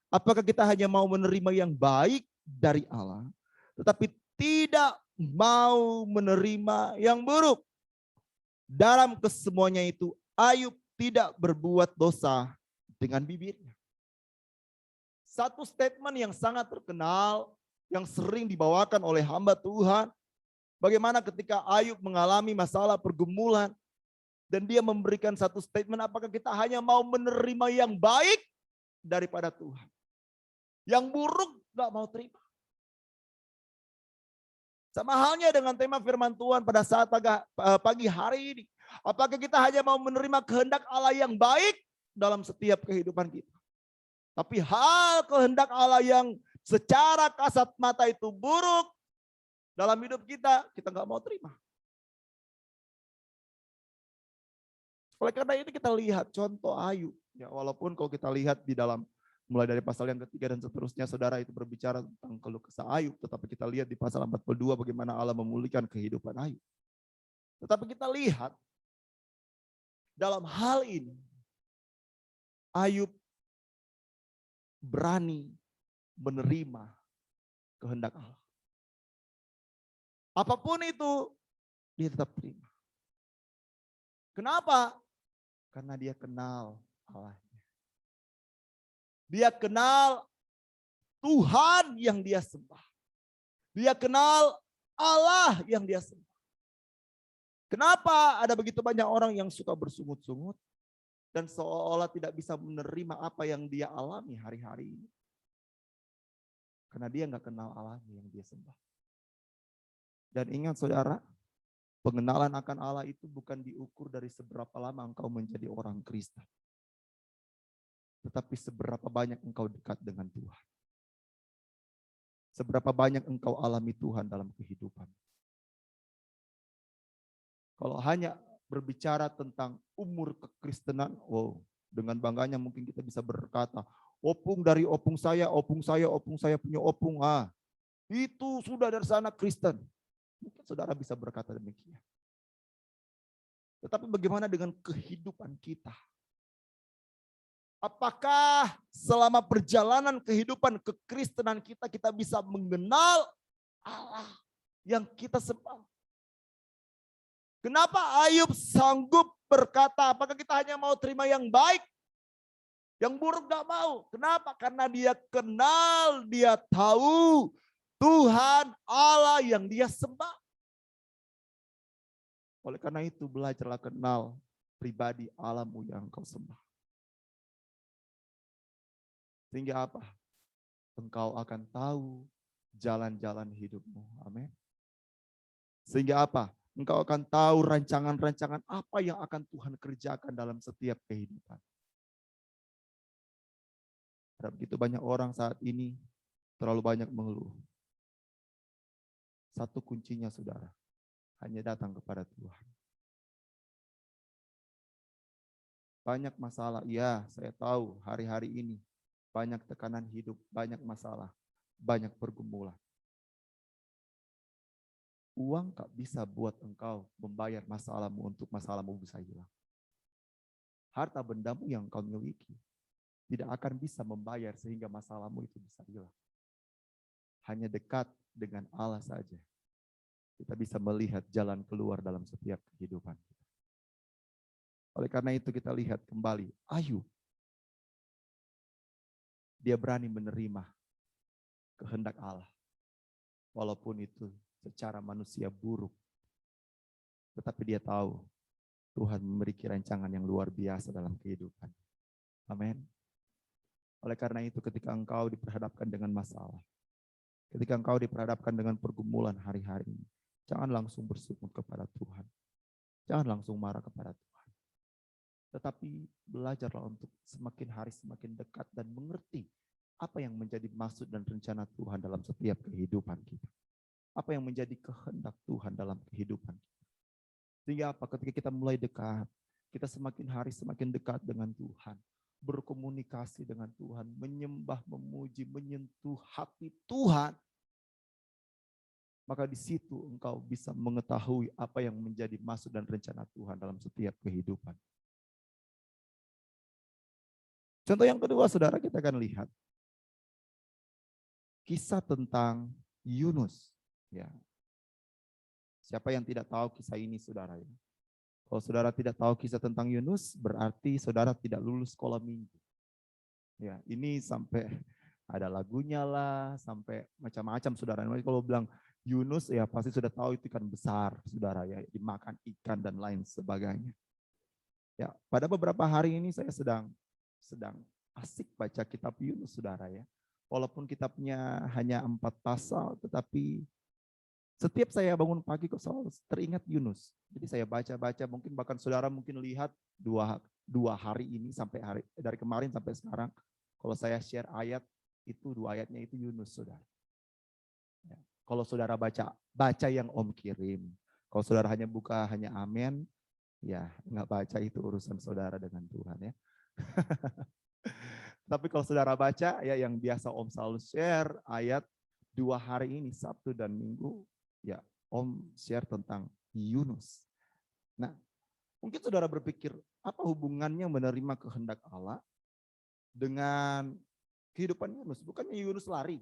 Apakah kita hanya mau menerima yang baik dari Allah, tetapi tidak mau menerima yang buruk? Dalam kesemuanya itu, Ayub tidak berbuat dosa dengan bibirnya. Satu statement yang sangat terkenal, yang sering dibawakan oleh hamba Tuhan, bagaimana ketika Ayub mengalami masalah pergumulan, dan dia memberikan satu statement, apakah kita hanya mau menerima yang baik daripada Tuhan? Yang buruk gak mau terima. Sama halnya dengan tema firman Tuhan pada saat pagi hari ini. Apakah kita hanya mau menerima kehendak Allah yang baik dalam setiap kehidupan kita? Tapi hal kehendak Allah yang secara kasat mata itu buruk dalam hidup kita gak mau terima. Oleh karena itu kita lihat contoh Ayub. Ya, walaupun kalau kita lihat di dalam mulai dari pasal yang ketiga dan seterusnya, saudara, itu berbicara tentang keluh kesah Ayub. Tetapi kita lihat di pasal 42 bagaimana Allah memulihkan kehidupan Ayub. Tetapi kita lihat dalam hal ini, Ayub berani menerima kehendak Allah. Apapun itu, dia tetap terima. Kenapa? Karena dia kenal Allahnya. Dia kenal Tuhan yang dia sembah. Dia kenal Allah yang dia sembah. Kenapa ada begitu banyak orang yang suka bersungut-sungut dan seolah-olah tidak bisa menerima apa yang dia alami hari-hari ini? Karena dia nggak kenal Allah yang dia sembah. Dan ingat saudara, pengenalan akan Allah itu bukan diukur dari seberapa lama engkau menjadi orang Kristen, tetapi seberapa banyak engkau dekat dengan Tuhan. Seberapa banyak engkau alami Tuhan dalam kehidupan. Kalau hanya berbicara tentang umur kekristenan, dengan bangganya mungkin kita bisa berkata, opung dari opung saya punya opung. Itu sudah dari sana Kristen. Mungkin saudara bisa berkata demikian. Tetapi bagaimana dengan kehidupan kita? Apakah selama perjalanan kehidupan kekristenan kita bisa mengenal Allah yang kita sembah? Kenapa Ayub sanggup berkata, apakah kita hanya mau terima yang baik? Yang buruk gak mau. Kenapa? Karena dia kenal, dia tahu Tuhan Allah yang dia sembah. Oleh karena itu belajarlah kenal pribadi Allahmu yang kau sembah. Sehingga apa? Engkau akan tahu jalan-jalan hidupmu. Amin. Sehingga apa? Engkau akan tahu rancangan-rancangan apa yang akan Tuhan kerjakan dalam setiap kehidupan. Ada begitu banyak orang saat ini terlalu banyak mengeluh. Satu kuncinya saudara, hanya datang kepada Tuhan. Banyak masalah, ya saya tahu hari-hari ini banyak tekanan hidup, banyak masalah, banyak pergumulan. Uang tak bisa buat engkau membayar masalahmu untuk masalahmu bisa hilang. Harta bendamu yang kau miliki tidak akan bisa membayar sehingga masalahmu itu bisa hilang. Hanya dekat dengan Allah saja kita bisa melihat jalan keluar dalam setiap kehidupan. Oleh karena itu kita lihat kembali Ayub. Dia berani menerima kehendak Allah. Walaupun itu secara manusia buruk. Tetapi dia tahu Tuhan memiliki rancangan yang luar biasa dalam kehidupan. Amin. Oleh karena itu ketika engkau diperhadapkan dengan masalah, ketika engkau diperhadapkan dengan pergumulan hari-hari ini, jangan langsung bersungut kepada Tuhan. Jangan langsung marah kepada Tuhan. Tetapi belajarlah untuk semakin hari semakin dekat dan mengerti apa yang menjadi maksud dan rencana Tuhan dalam setiap kehidupan kita. Apa yang menjadi kehendak Tuhan dalam kehidupan kita. Sehingga apa? Ketika kita mulai dekat, kita semakin hari semakin dekat dengan Tuhan. Berkomunikasi dengan Tuhan, menyembah, memuji, menyentuh hati Tuhan. maka di situ engkau bisa mengetahui apa yang menjadi maksud dan rencana Tuhan dalam setiap kehidupan. Contoh yang kedua, saudara, kita akan lihat kisah tentang Yunus. Ya. Siapa yang tidak tahu kisah ini, saudara? Ya? Kalau saudara tidak tahu kisah tentang Yunus, berarti saudara tidak lulus sekolah minggu. Ya, ini sampai ada lagunya lah, sampai macam-macam, saudara. Kalau bilang Yunus, ya pasti sudah tahu itu ikan besar, saudara, ya, dimakan ikan dan lain sebagainya. Ya, pada beberapa hari ini saya sedang asik baca kitab Yunus, saudara, ya. Walaupun kitabnya hanya 4 pasal, tetapi setiap saya bangun pagi kok selalu teringat Yunus. Jadi saya baca-baca, mungkin bahkan saudara mungkin lihat dua hari ini sampai dari kemarin sampai sekarang, kalau saya share ayat itu 2 ayatnya itu Yunus, saudara. Ya. Kalau saudara baca yang Om kirim. Kalau saudara hanya buka hanya amin, ya nggak baca, itu urusan saudara dengan Tuhan, ya. Tapi kalau saudara baca ya yang biasa Om selalu share ayat 2 hari ini, Sabtu dan Minggu, ya Om share tentang Yunus. Nah, mungkin saudara berpikir, apa hubungannya menerima kehendak Allah dengan kehidupan Yunus? Bukannya Yunus lari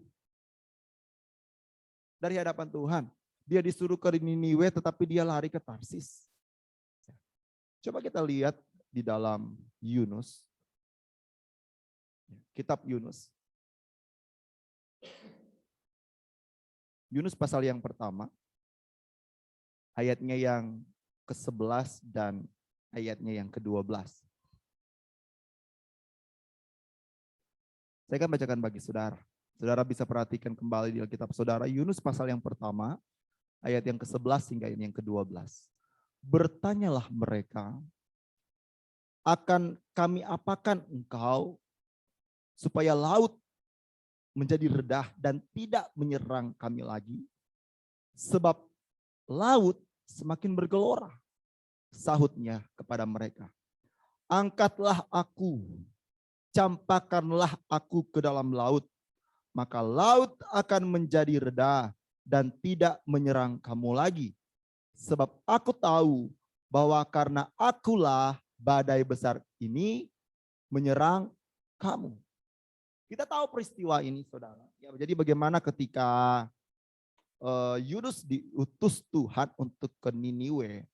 dari hadapan Tuhan. Dia disuruh ke Niniwe tetapi dia lari ke Tarsis. Coba kita lihat di dalam Yunus. Kitab Yunus. Yunus pasal yang pertama, ayatnya yang ke-11 dan ayatnya yang ke-12. Saya akan bacakan bagi saudara. Saudara bisa perhatikan kembali di Alkitab saudara, Yunus pasal yang pertama, ayat yang ke-11 hingga yang ke-12. Bertanyalah mereka, akan kami apakan engkau supaya laut menjadi redah dan tidak menyerang kami lagi? Sebab laut semakin bergelora. Sahutnya kepada mereka, angkatlah aku, campakkanlah aku ke dalam laut, maka laut akan menjadi redah dan tidak menyerang kamu lagi. Sebab aku tahu bahwa karena akulah badai besar ini menyerang kamu. Kita tahu peristiwa ini, saudara. Ya, jadi bagaimana ketika Yunus diutus Tuhan untuk ke Niniwe,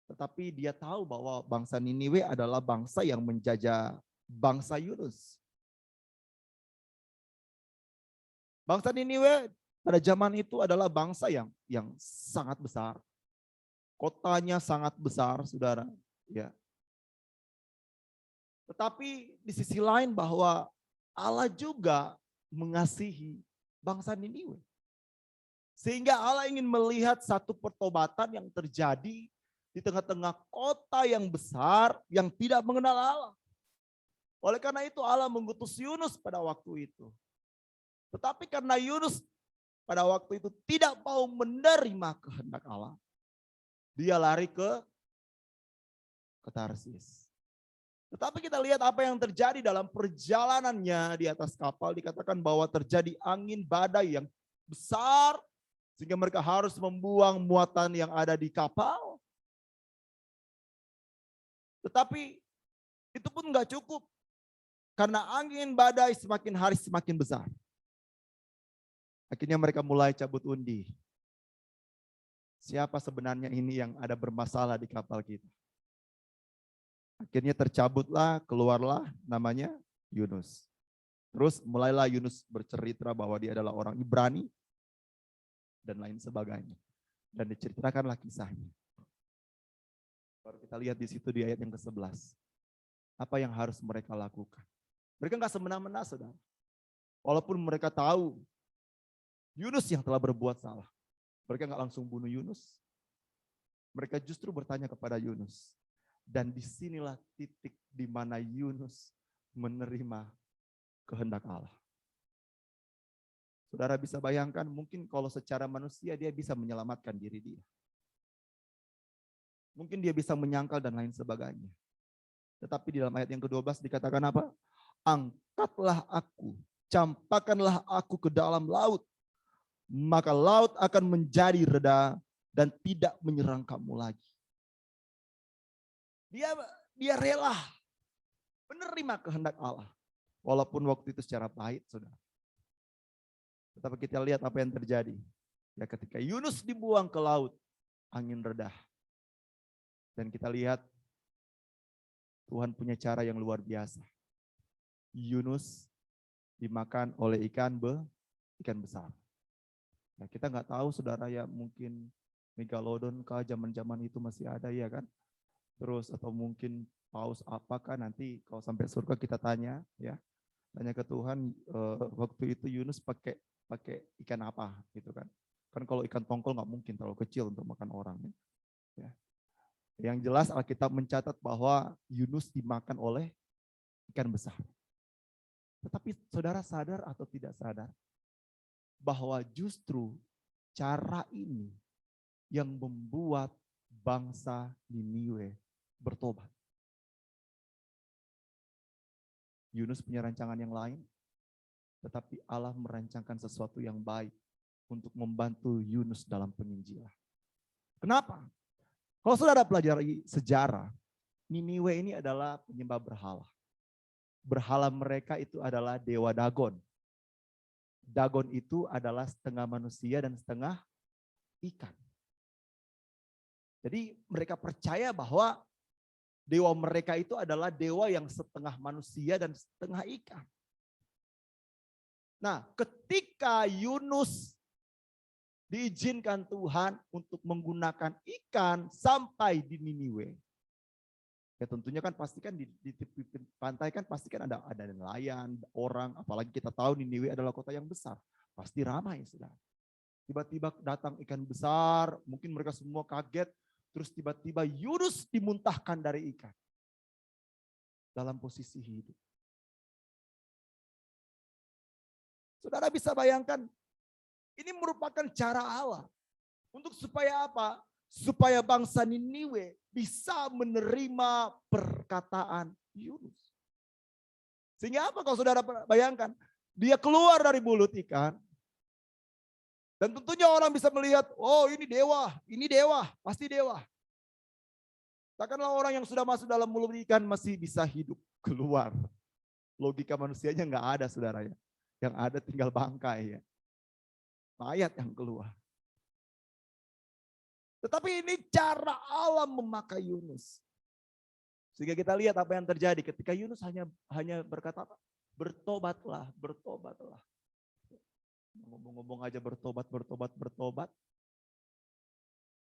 tetapi dia tahu bahwa bangsa Niniwe adalah bangsa yang menjajah bangsa Yunus. Bangsa Niniwe pada zaman itu adalah bangsa yang sangat besar. Kotanya sangat besar, saudara. Ya. Tetapi di sisi lain bahwa Allah juga mengasihi bangsa Niniwe. Sehingga Allah ingin melihat satu pertobatan yang terjadi di tengah-tengah kota yang besar yang tidak mengenal Allah. Oleh karena itu Allah mengutus Yunus pada waktu itu. Tetapi karena Yunus pada waktu itu tidak mau menerima kehendak Allah, dia lari ke Tarsis. Tetapi kita lihat apa yang terjadi dalam perjalanannya di atas kapal. Dikatakan bahwa terjadi angin badai yang besar sehingga mereka harus membuang muatan yang ada di kapal. Tetapi itu pun enggak cukup. Karena angin badai semakin hari semakin besar. Akhirnya mereka mulai cabut undi. Siapa sebenarnya ini yang ada bermasalah di kapal kita? Akhirnya tercabutlah, keluarlah namanya Yunus. Terus mulailah Yunus bercerita bahwa dia adalah orang Ibrani dan lain sebagainya. Dan diceritakanlah kisahnya. Baru kita lihat di situ di ayat yang ke-11. Apa yang harus mereka lakukan? Mereka enggak semena-mena, saudara. Walaupun mereka tahu Yunus yang telah berbuat salah. Mereka enggak langsung bunuh Yunus. Mereka justru bertanya kepada Yunus. Dan disinilah titik di mana Yunus menerima kehendak Allah. Saudara bisa bayangkan mungkin kalau secara manusia dia bisa menyelamatkan diri dia. Mungkin dia bisa menyangkal dan lain sebagainya. Tetapi di dalam ayat yang ke-12 dikatakan apa? Angkatlah aku, campakkanlah aku ke dalam laut. maka laut akan menjadi reda dan tidak menyerang kamu lagi. Dia rela menerima kehendak Allah. Walaupun waktu itu secara pahit, saudara. Tetapi kita lihat apa yang terjadi. Ya, ketika Yunus dibuang ke laut, angin reda. Dan kita lihat Tuhan punya cara yang luar biasa. Yunus dimakan oleh ikan besar. Nah, kita nggak tahu saudara ya, mungkin megalodon kah zaman-zaman itu masih ada ya kan? Terus atau mungkin paus apakah, nanti kalau sampai surga kita tanya ya. Tanya ke Tuhan, waktu itu Yunus pakai ikan apa gitu kan. Kan kalau ikan tongkol nggak mungkin terlalu kecil untuk makan orang ya. Yang jelas Alkitab mencatat bahwa Yunus dimakan oleh ikan besar. Tetapi saudara sadar atau tidak sadar bahwa justru cara ini yang membuat bangsa Niniwe bertobat. Yunus punya rancangan yang lain, tetapi Allah merancangkan sesuatu yang baik untuk membantu Yunus dalam penginjilan. Kenapa? Kalau saudara pelajari sejarah, Niniwe ini adalah penyembah berhala. Berhala mereka itu adalah dewa Dagon. Dagon itu adalah setengah manusia dan setengah ikan. Jadi mereka percaya bahwa dewa mereka itu adalah dewa yang setengah manusia dan setengah ikan. Nah, ketika Yunus diizinkan Tuhan untuk menggunakan ikan sampai di Niniwe, ya tentunya kan pastikan di tepi pantai kan pastikan ada nelayan, orang, apalagi kita tahu Niniwe adalah kota yang besar, pasti ramai saudara. Tiba-tiba datang ikan besar, mungkin mereka semua kaget, terus tiba-tiba Yunus dimuntahkan dari ikan dalam posisi hidup. Saudara bisa bayangkan, ini merupakan cara Allah untuk supaya apa? Supaya bangsa Niniwe bisa menerima perkataan Yunus. Sehingga apa kalau saudara bayangkan? Dia keluar dari mulut ikan. Dan tentunya orang bisa melihat, oh ini dewa, pasti dewa. Takkanlah orang yang sudah masuk dalam mulut ikan masih bisa hidup keluar. Logika manusianya nggak ada saudara ya. Yang ada tinggal bangkai ya. Mayat yang keluar. Tetapi ini cara Allah memakai Yunus. Sehingga kita lihat apa yang terjadi ketika Yunus hanya berkata apa? Bertobatlah. Ngomong-ngomong aja bertobat.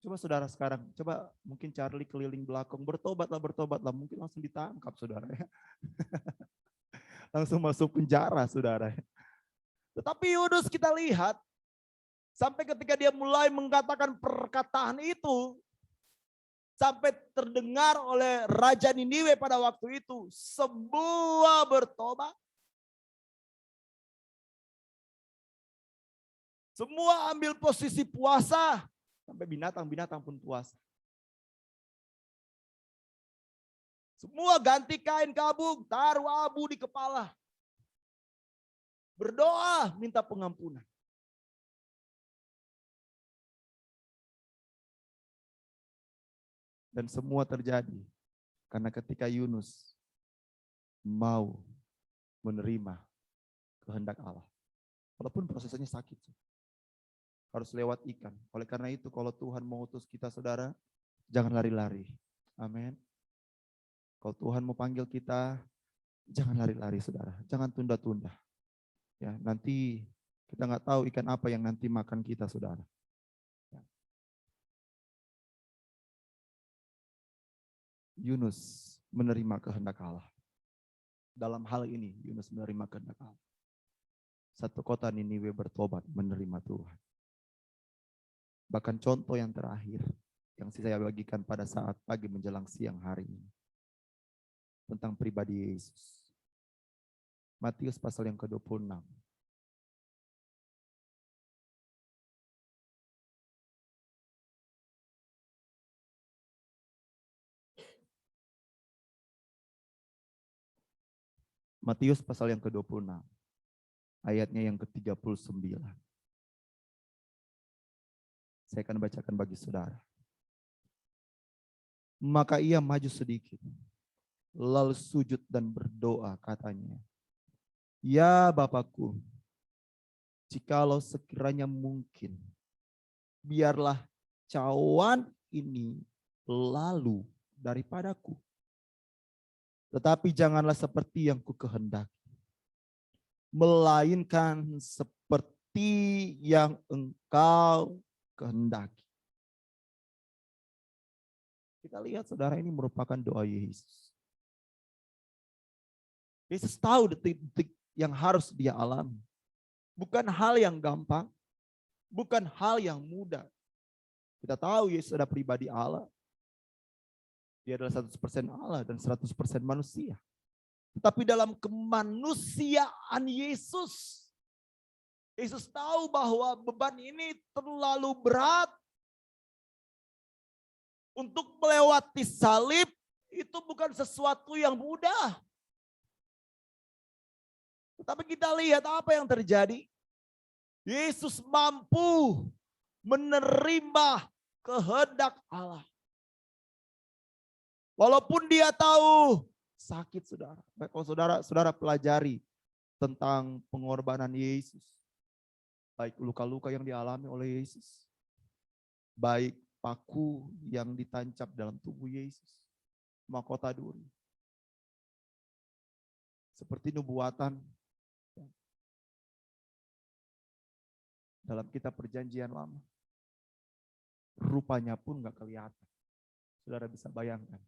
Coba saudara sekarang, coba mungkin Charlie keliling belakang, bertobatlah. Mungkin langsung ditangkap saudara ya. Langsung masuk penjara saudara. Tetapi Yunus kita lihat, sampai ketika dia mulai mengatakan perkataan itu, sampai terdengar oleh Raja Niniwe pada waktu itu, semua bertobat. Semua ambil posisi puasa, sampai binatang-binatang pun puasa. Semua ganti kain kabung, taruh abu di kepala. Berdoa, minta pengampunan. Dan semua terjadi karena ketika Yunus mau menerima kehendak Allah. Walaupun prosesnya sakit. Harus lewat ikan. Oleh karena itu kalau Tuhan mengutus kita saudara, jangan lari-lari. Amin. Kalau Tuhan mau panggil kita, jangan lari-lari saudara. Jangan tunda-tunda. Ya, nanti kita nggak tahu ikan apa yang nanti makan kita saudara. Ya. Yunus menerima kehendak Allah. Dalam hal ini Yunus menerima kehendak Allah. Satu kota Niniwe bertobat menerima Tuhan. Bahkan contoh yang terakhir yang saya bagikan pada saat pagi menjelang siang hari ini. Tentang pribadi Yesus. Matius pasal yang ke-26. Matius pasal yang ke-26. Ayatnya yang ke-39. Saya akan bacakan bagi saudara. Maka ia maju sedikit, lalu sujud dan berdoa katanya, "Ya Bapakku, jikalau sekiranya mungkin, biarlah cawan ini lalu daripadaku. Tetapi janganlah seperti yang kukehendaki, melainkan seperti yang Engkau kehendaki." Kita lihat saudara, ini merupakan doa Yesus. Yesus tahu detik-detik yang harus dia alami. Bukan hal yang gampang, bukan hal yang mudah. Kita tahu Yesus adalah pribadi Allah. Dia adalah 100% Allah dan 100% manusia. Tetapi dalam kemanusiaan Yesus, Yesus tahu bahwa beban ini terlalu berat. Untuk melewati salib itu bukan sesuatu yang mudah. Tetapi kita lihat apa yang terjadi. Yesus mampu menerima kehendak Allah. Walaupun dia tahu sakit saudara. Kalau saudara pelajari tentang pengorbanan Yesus. Baik luka-luka yang dialami oleh Yesus. Baik paku yang ditancap dalam tubuh Yesus. Mahkota duri. Seperti nubuatan dalam kitab perjanjian lama. Rupanya pun gak kelihatan. Saudara bisa bayangkan.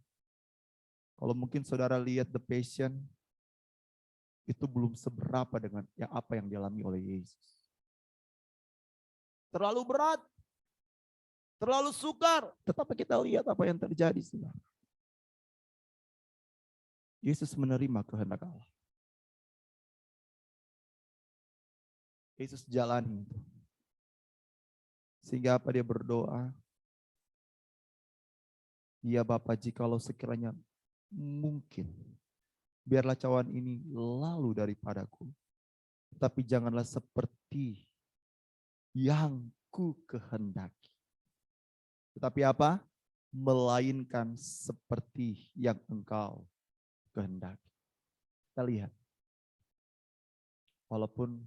Kalau mungkin saudara lihat The Passion, itu belum seberapa dengan apa yang dialami oleh Yesus. Terlalu berat, terlalu sukar. Tetapi kita lihat apa yang terjadi, saudara. Yesus menerima kehendak Allah. Yesus jalani itu. Sehingga apa dia berdoa? Ya Bapa, jikalau sekiranya mungkin, biarlah cawan ini lalu daripadaku. Tapi janganlah seperti yang ku kehendaki. Tetapi apa? Melainkan seperti yang Engkau kehendaki. Kita lihat. Walaupun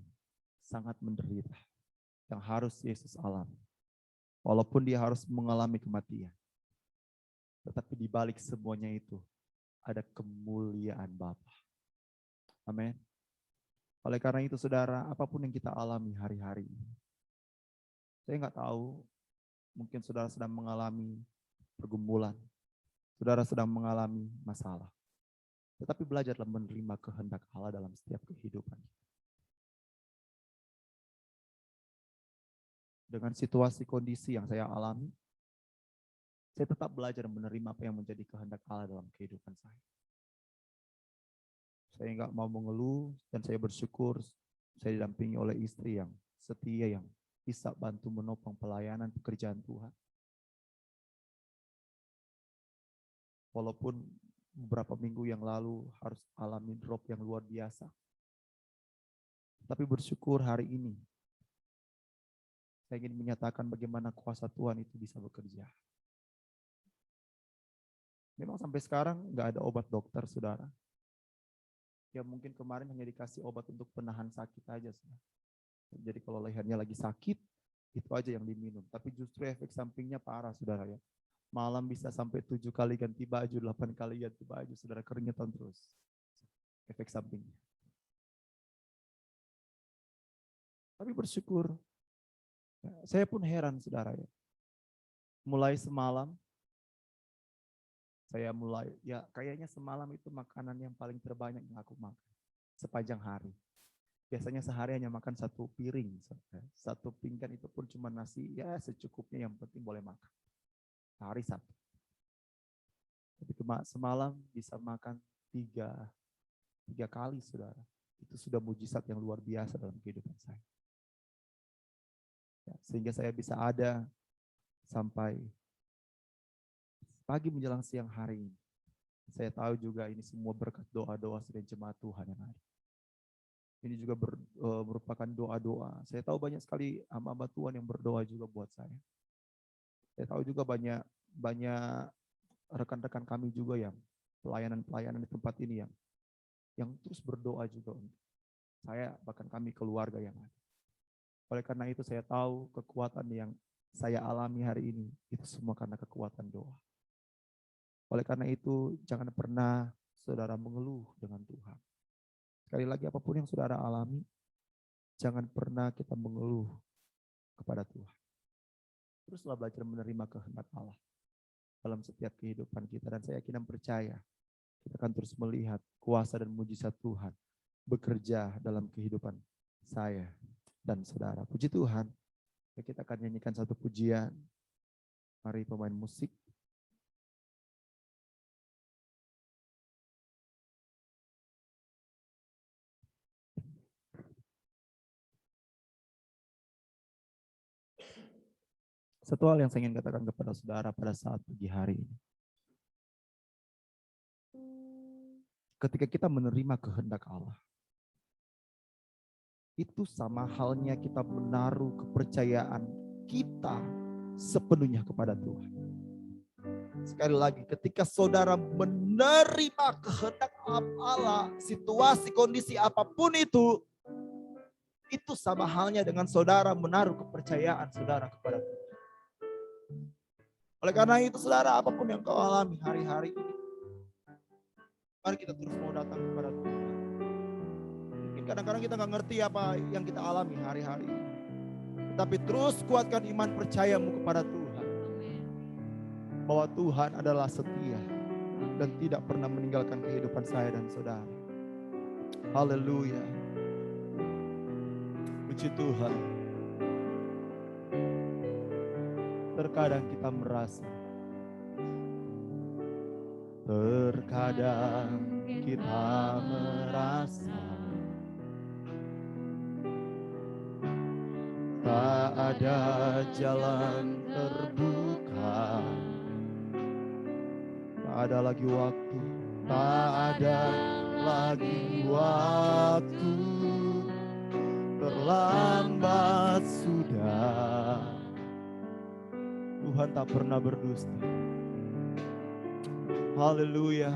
sangat menderita yang harus Yesus alami. Walaupun dia harus mengalami kematian. Tetapi di balik semuanya itu ada kemuliaan Bapa. Amin. Oleh karena itu saudara, apapun yang kita alami hari-hari ini. Saya nggak tahu, mungkin saudara sedang mengalami pergumulan. Saudara sedang mengalami masalah. Tetapi belajarlah menerima kehendak Allah dalam setiap kehidupan. Dengan situasi kondisi yang saya alami, saya tetap belajar menerima apa yang menjadi kehendak Allah dalam kehidupan saya. Saya nggak mau mengeluh dan saya bersyukur saya didampingi oleh istri yang setia, yang bisa bantu menopang pelayanan pekerjaan Tuhan. Walaupun beberapa minggu yang lalu harus alami drop yang luar biasa. Tapi bersyukur hari ini saya ingin menyatakan bagaimana kuasa Tuhan itu bisa bekerja. Memang sampai sekarang nggak ada obat dokter, saudara. Ya mungkin kemarin hanya dikasih obat untuk penahan sakit aja, saudara. Jadi kalau lehernya lagi sakit, itu aja yang diminum. Tapi justru efek sampingnya parah, saudara ya. Malam bisa sampai 7 kali ganti baju, 8 kali ganti baju, saudara, keringetan terus. Efek sampingnya. Tapi bersyukur, saya pun heran, saudara ya. Mulai semalam, saya mulai, ya kayaknya semalam itu makanan yang paling terbanyak yang aku makan sepanjang hari. Biasanya sehari hanya makan 1 piring. 1 pinggan itu pun cuma nasi, ya secukupnya, yang penting boleh makan. Sehari 1. Tapi semalam bisa makan 3 kali, saudara. Itu sudah mujizat yang luar biasa dalam kehidupan saya. Ya, sehingga saya bisa ada sampai pagi menjelang siang hari ini. Saya tahu juga ini semua berkat doa-doa dan jemaat Tuhan yang ada. Ini juga merupakan doa-doa. Saya tahu banyak sekali hamba-hamba Tuhan yang berdoa juga buat saya. Saya tahu juga banyak rekan-rekan kami juga yang pelayanan di tempat ini yang terus berdoa juga untuk saya, bahkan kami keluarga yang ada. Oleh karena itu saya tahu kekuatan yang saya alami hari ini itu semua karena kekuatan doa. Oleh karena itu jangan pernah saudara mengeluh dengan Tuhan. Sekali lagi apapun yang saudara alami, jangan pernah kita mengeluh kepada Tuhan. Teruslah belajar menerima kehendak Allah dalam setiap kehidupan kita. Dan saya yakin dan percaya kita akan terus melihat kuasa dan mujizat Tuhan bekerja dalam kehidupan saya dan saudara. Puji Tuhan. Kita akan nyanyikan satu pujian. Mari pemain musik. Satu hal yang saya ingin katakan kepada saudara pada saat pagi hari ini. Ketika kita menerima kehendak Allah, itu sama halnya kita menaruh kepercayaan kita sepenuhnya kepada Tuhan. Sekali lagi, ketika saudara menerima kehendak Allah, situasi, kondisi apapun itu sama halnya dengan saudara menaruh kepercayaan saudara kepada Tuhan. Oleh karena itu saudara, apapun yang kau alami hari-hari ini, mari kita terus mau datang kepada Tuhan. Mungkin kadang-kadang kita gak ngerti apa yang kita alami hari-hari ini. Tapi terus kuatkan iman percayamu kepada Tuhan. Bahwa Tuhan adalah setia dan tidak pernah meninggalkan kehidupan saya dan saudara. Haleluya. Puji Tuhan. Terkadang kita merasa, tak ada jalan terbuka, tak ada lagi waktu, terlambat sudah. Tuhan tak pernah berdusta. Haleluya.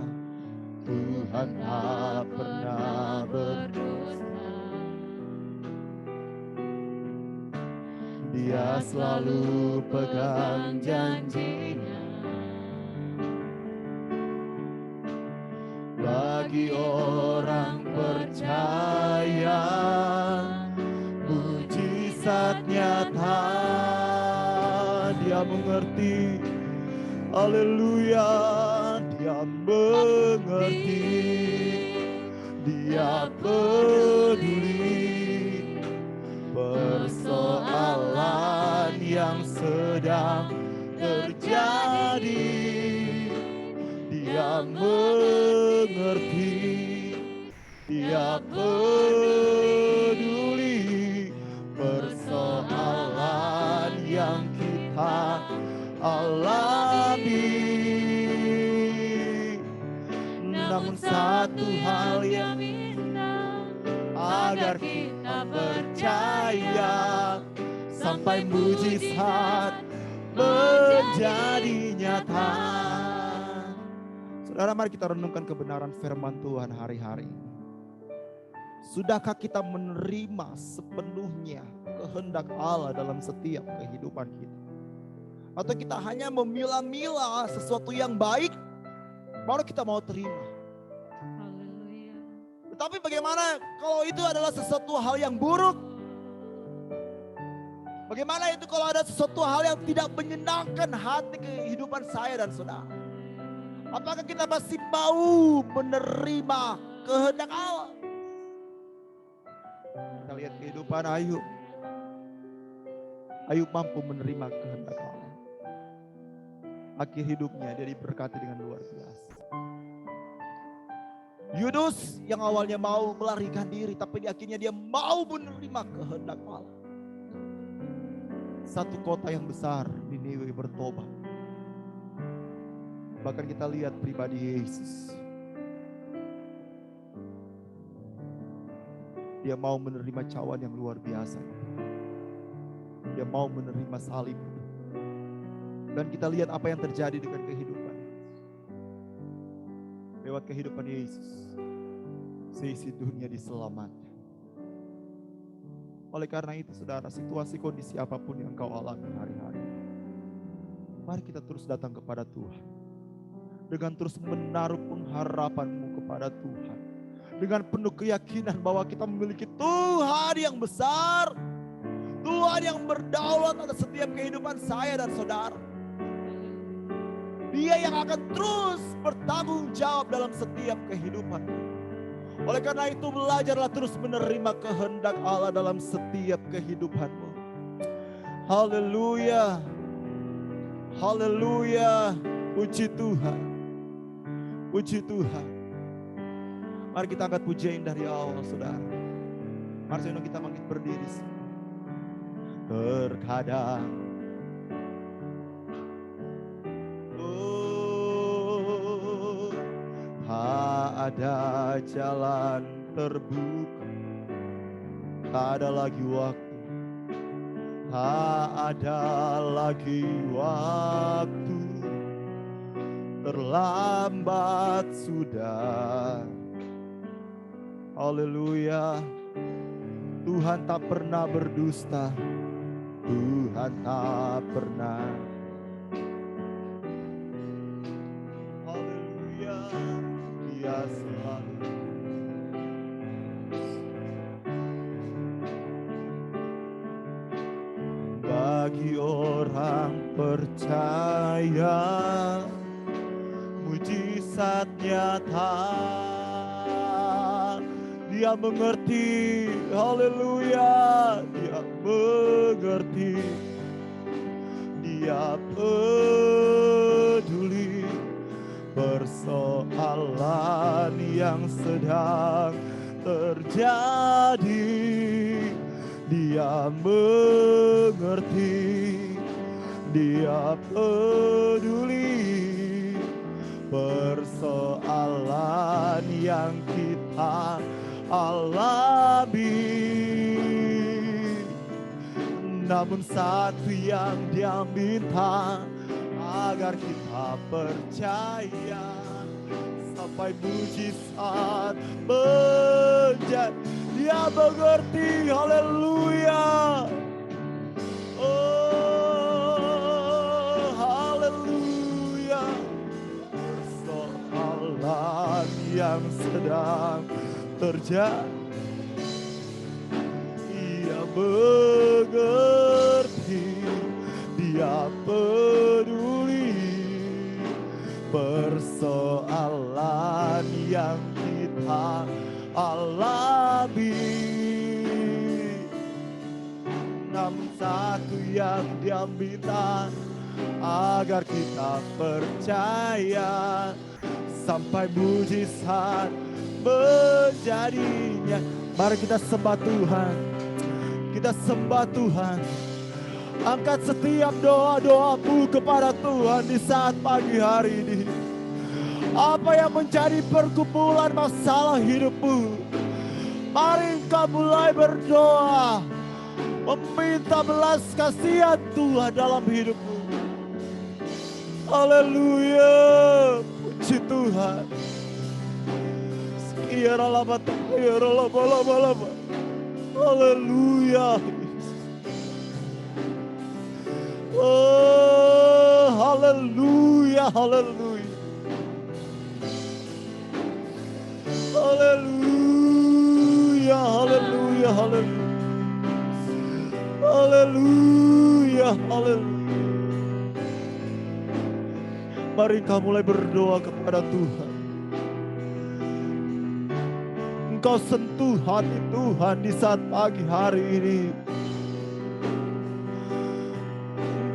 Tuhan tak pernah berdusta. Dia selalu pegang janjinya. Bagi orang percaya, mujizat nyata. Dia mengerti, haleluya, dia mengerti, dia peduli persoalan yang sedang terjadi. Dia mengerti, dia peduli persoalan yang kita alami. Namun satu hal yang minta, agar kita percaya sampai mujizat menjadi nyata. Saudara, mari kita renungkan kebenaran firman Tuhan hari-hari ini. Sudahkah kita menerima sepenuhnya kehendak Allah dalam setiap kehidupan kita? Atau kita hanya memilah-milah sesuatu yang baik, baru kita mau terima. Haleluya. Tetapi bagaimana kalau itu adalah sesuatu hal yang buruk? Bagaimana itu kalau ada sesuatu hal yang tidak menyenangkan hati kehidupan saya dan saudara? Apakah kita masih mau menerima kehendak Allah? Kita lihat kehidupan Ayub. Ayub mampu menerima kehendak Allah. Akhir hidupnya dia diberkati dengan luar biasa. Yunus yang awalnya mau melarikan diri, tapi di akhirnya dia mau menerima kehendak Allah. Satu kota yang besar, Niniwe, bertobat. Bahkan kita lihat pribadi Yesus. Dia mau menerima cawan yang luar biasa. Dia mau menerima salib. Dan kita lihat apa yang terjadi dengan kehidupan. Lewat kehidupan Yesus, seisi dunia diselamatkan. Oleh karena itu saudara, situasi kondisi apapun yang kau alami hari-hari, mari kita terus datang kepada Tuhan. Dengan terus menaruh pengharapanmu kepada Tuhan. Dengan penuh keyakinan bahwa kita memiliki Tuhan yang besar. Tuhan yang berdaulat atas setiap kehidupan saya dan saudara. Dia yang akan terus bertanggung jawab dalam setiap kehidupan. Oleh karena itu belajarlah terus menerima kehendak Allah dalam setiap kehidupanmu. Haleluya. Haleluya. Puji Tuhan. Puji Tuhan. Mari kita angkat pujian dari awal saudara. Mari kita bangkit berdiri. Terkadang tak ada jalan terbuka, tak ada lagi waktu, tak ada lagi waktu, terlambat sudah. Haleluya. Tuhan tak pernah berdusta, Tuhan tak pernah. Haleluya. Dia selalu bagi orang percaya, mujizat nyata. Dia mengerti, haleluya, dia mengerti, dia peduli persoalan yang sedang terjadi. Dia mengerti, dia peduli persoalan yang kita alami. Namun satu yang dia minta, agar kita percaya sampai mujizat menjadi. Dia mengerti, haleluya. Oh, haleluya. Persoalan yang sedang terjadi, Dia mengerti, Dia peduli persoalan yang kita alami. Namun satu yang Dia minta, agar kita percaya sampai mujizat menjadinya. Mari kita sembah Tuhan. Kita sembah Tuhan. Angkat setiap doa-doamu kepada Tuhan di saat pagi hari ini. Apa yang menjadi pergumulan masalah hidupmu, mari engkau mulai berdoa, meminta belas kasihan Tuhan dalam hidupmu. Haleluya, puji Tuhan. Haleluya. Oh, haleluya, haleluya. Haleluya, haleluya, haleluya. Haleluya, haleluya. Mari kita mulai berdoa kepada Tuhan. Engkau sentuh hati Tuhan di saat pagi hari ini.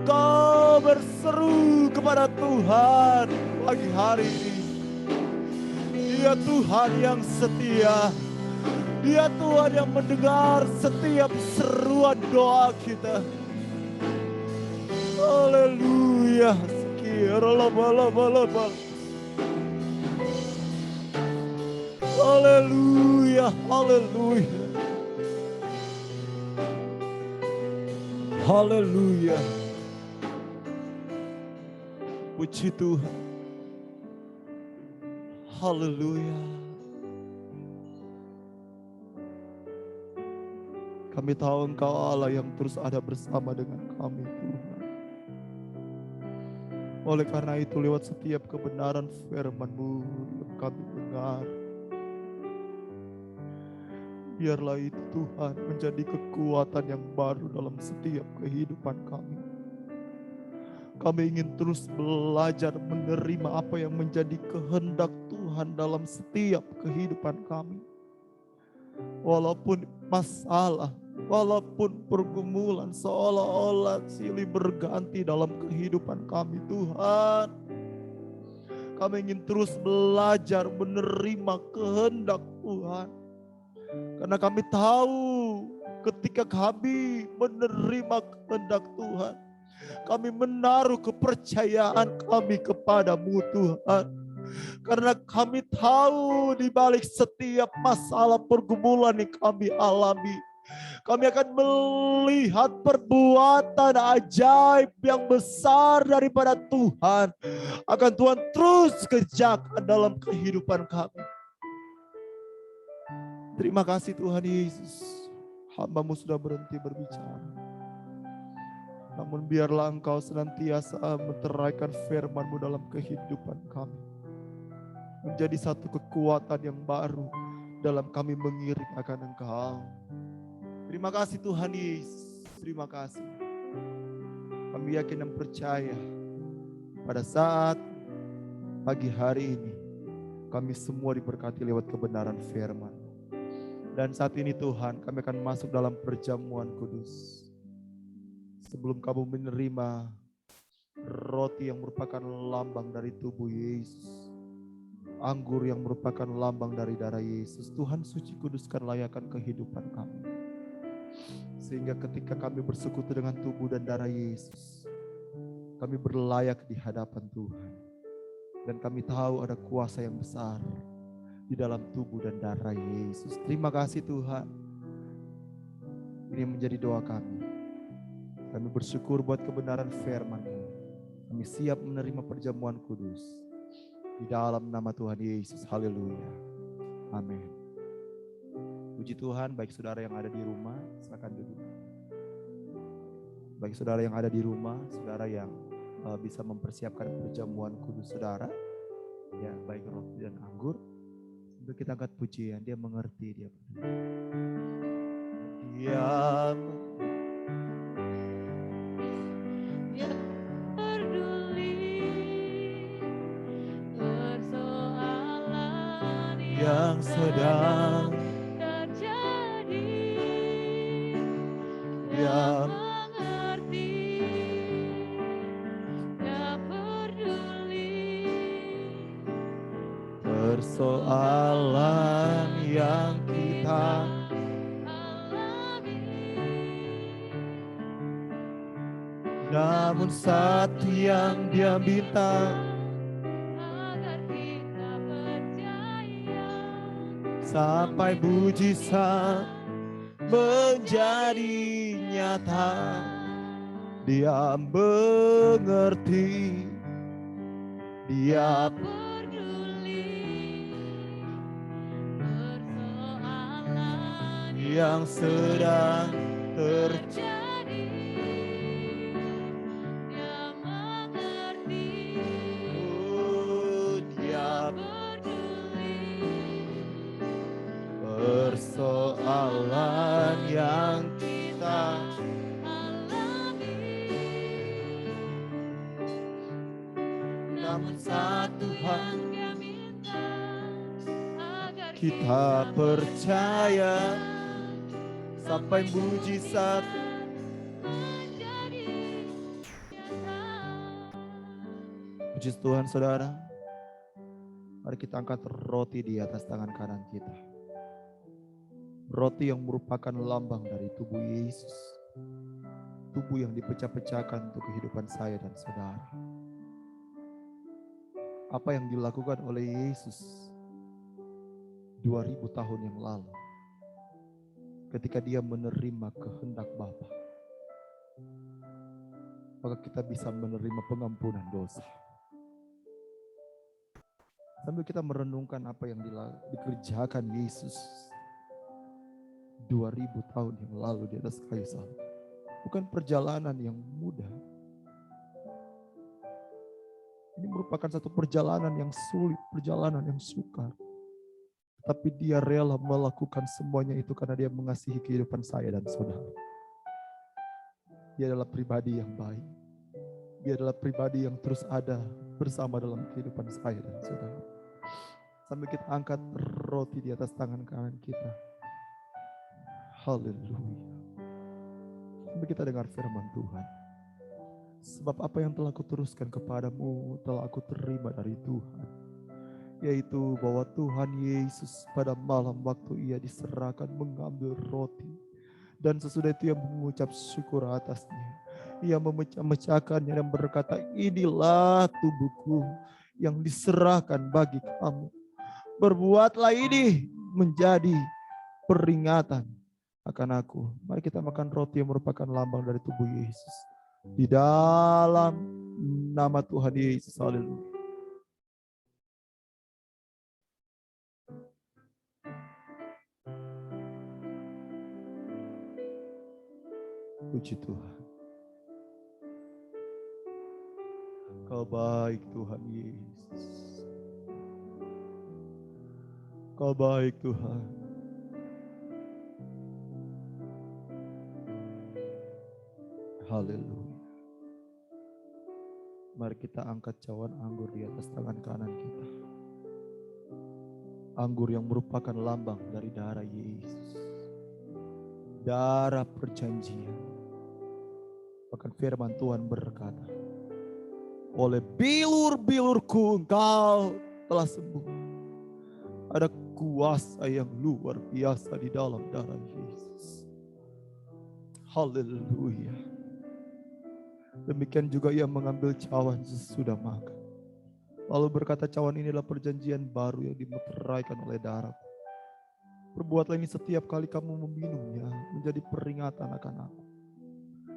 Engkau berseru kepada Tuhan pagi hari ini. Dia Tuhan yang setia. Dia Tuhan yang mendengar setiap seruan doa kita. Haleluya. Haleluya. Haleluya. Haleluya. Puji Tuhan. Haleluya. Kami tahu Engkau Allah yang terus ada bersama dengan kami, Tuhan. Oleh karena itu, lewat setiap kebenaran firman-Mu yang kami dengar, biarlah itu Tuhan menjadi kekuatan yang baru dalam setiap kehidupan kami. Kami ingin terus belajar menerima apa yang menjadi kehendak Tuhan dalam setiap kehidupan kami. Walaupun masalah, walaupun pergumulan seolah-olah silih berganti dalam kehidupan kami, Tuhan. Kami ingin terus belajar menerima kehendak Tuhan. Karena kami tahu ketika kami menerima kehendak Tuhan, kami menaruh kepercayaan kami kepadamu, Tuhan. Karena kami tahu di balik setiap masalah pergumulan yang kami alami, kami akan melihat perbuatan ajaib yang besar daripada Tuhan. Akan Tuhan terus kerjakan dalam kehidupan kami. Terima kasih Tuhan Yesus. Hamba-Mu sudah berhenti berbicara. Namun biarlah Engkau senantiasa menteraikan firman-Mu dalam kehidupan kami. Menjadi satu kekuatan yang baru dalam kami mengiring akan Engkau. Terima kasih Tuhan Yesus. Terima kasih. Kami yakin dan percaya pada saat pagi hari ini kami semua diberkati lewat kebenaran firman. Dan saat ini Tuhan, kami akan masuk dalam perjamuan kudus. Sebelum kamu menerima roti yang merupakan lambang dari tubuh Yesus, anggur yang merupakan lambang dari darah Yesus, Tuhan suci kuduskan layakan kehidupan kami. Sehingga ketika kami bersekutu dengan tubuh dan darah Yesus, kami berlayak di hadapan Tuhan. Dan kami tahu ada kuasa yang besar di dalam tubuh dan darah Yesus. Terima kasih Tuhan. Ini menjadi doa kami. Kami bersyukur buat kebenaran firman-Mu. Kami siap menerima perjamuan kudus. Di dalam nama Tuhan Yesus. Haleluya. Amin. Puji Tuhan, baik saudara yang ada di rumah, silakan duduk. Baik saudara yang ada di rumah, saudara yang bisa mempersiapkan perjamuan kudus saudara, ya baik roti dan anggur. Sambil kita angkat pujian, dia mengerti, dia Persoalan yang sedang terjadi, yang mengerti, Dia peduli. persoalan yang kita alami, namun satu yang Dia minta, agar kita percaya sampai mujizat menjadi nyata. Dia mengerti, Dia peduli. Persoalan yang sedang terjadi, Dia mengerti, Dia peduli. persoalan yang kita alami, namun satu hal Dia minta, agar kita percaya sampai mujizat. menjadi nyata. Puji Tuhan saudara. Mari kita angkat roti di atas tangan kanan kita. Roti yang merupakan lambang dari tubuh Yesus. Tubuh yang dipecah-pecahkan untuk kehidupan saya dan saudara. Apa yang dilakukan oleh Yesus 2000 tahun yang lalu. Ketika dia menerima kehendak Bapa, maka kita bisa menerima pengampunan dosa. Sambil kita merenungkan apa yang dikerjakan Yesus 2000 tahun yang lalu di atas kayu salib. Bukan perjalanan yang mudah. Ini merupakan satu perjalanan yang sulit, perjalanan yang sukar. Tapi dia rela melakukan semuanya itu karena dia mengasihi kehidupan saya dan saudara. Dia adalah pribadi yang baik. Dia adalah pribadi yang terus ada bersama dalam kehidupan saya dan saudara. Sambil kita angkat roti di atas tangan kanan kita. Haleluya. Sambil kita dengar firman Tuhan. Sebab apa yang telah kuteruskan kepadamu telah aku terima dari Tuhan. Yaitu bahwa Tuhan Yesus pada malam waktu ia diserahkan mengambil roti. Dan sesudah itu ia mengucap syukur atasnya. Ia memecah-mecahkannya dan berkata, inilah tubuhku yang diserahkan bagi kamu. Berbuatlah ini menjadi peringatan akan aku. Mari kita makan roti yang merupakan lambang dari tubuh Yesus. Di dalam nama Tuhan Yesus. Haleluya. Puji Tuhan. Kau baik Tuhan Yesus. Kau baik Tuhan. Haleluya. Mari kita angkat cawan anggur di atas tangan kanan kita. Anggur yang merupakan lambang dari darah Yesus. Darah perjanjian. Bahkan firman Tuhan berkata, oleh bilur-bilurku engkau telah sembuh. Ada kuasa yang luar biasa di dalam darah Yesus. Haleluya. Demikian juga ia mengambil cawan sesudah makan. Lalu berkata, cawan ini adalah perjanjian baru yang dimeteraikan oleh darah. Perbuatlah ini setiap kali kamu meminumnya menjadi peringatan akan aku.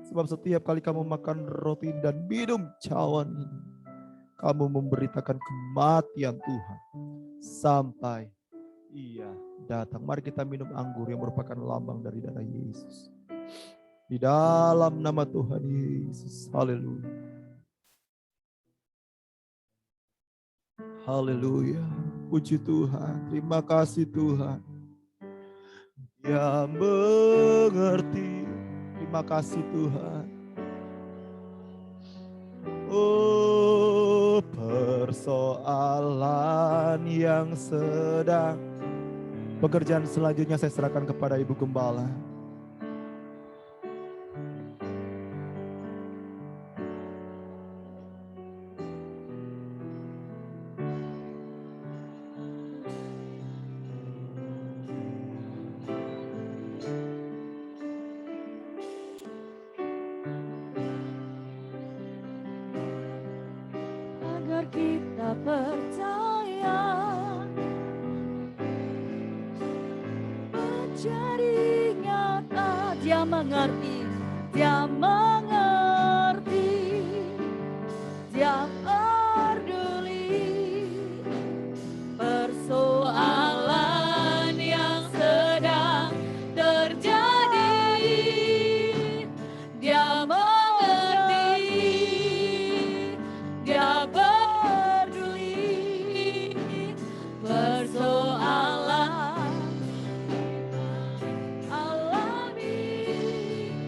Sebab setiap kali kamu makan roti dan minum cawan ini, kamu memberitakan kematian Tuhan sampai ia datang. Mari kita minum anggur yang merupakan lambang dari darah Yesus. Di dalam nama Tuhan Yesus. Haleluya. Haleluya. Puji Tuhan. Terima kasih Tuhan. Dia mengerti. Terima kasih Tuhan. Oh, persoalan yang sedang. Pekerjaan selanjutnya saya serahkan kepada Ibu Gembala. Kita percaya menjadi nyata. Dia mengerti, dia mengerti, dia peduli persoalan yang sedang terjadi. Dia mengerti, dia persoalan alami.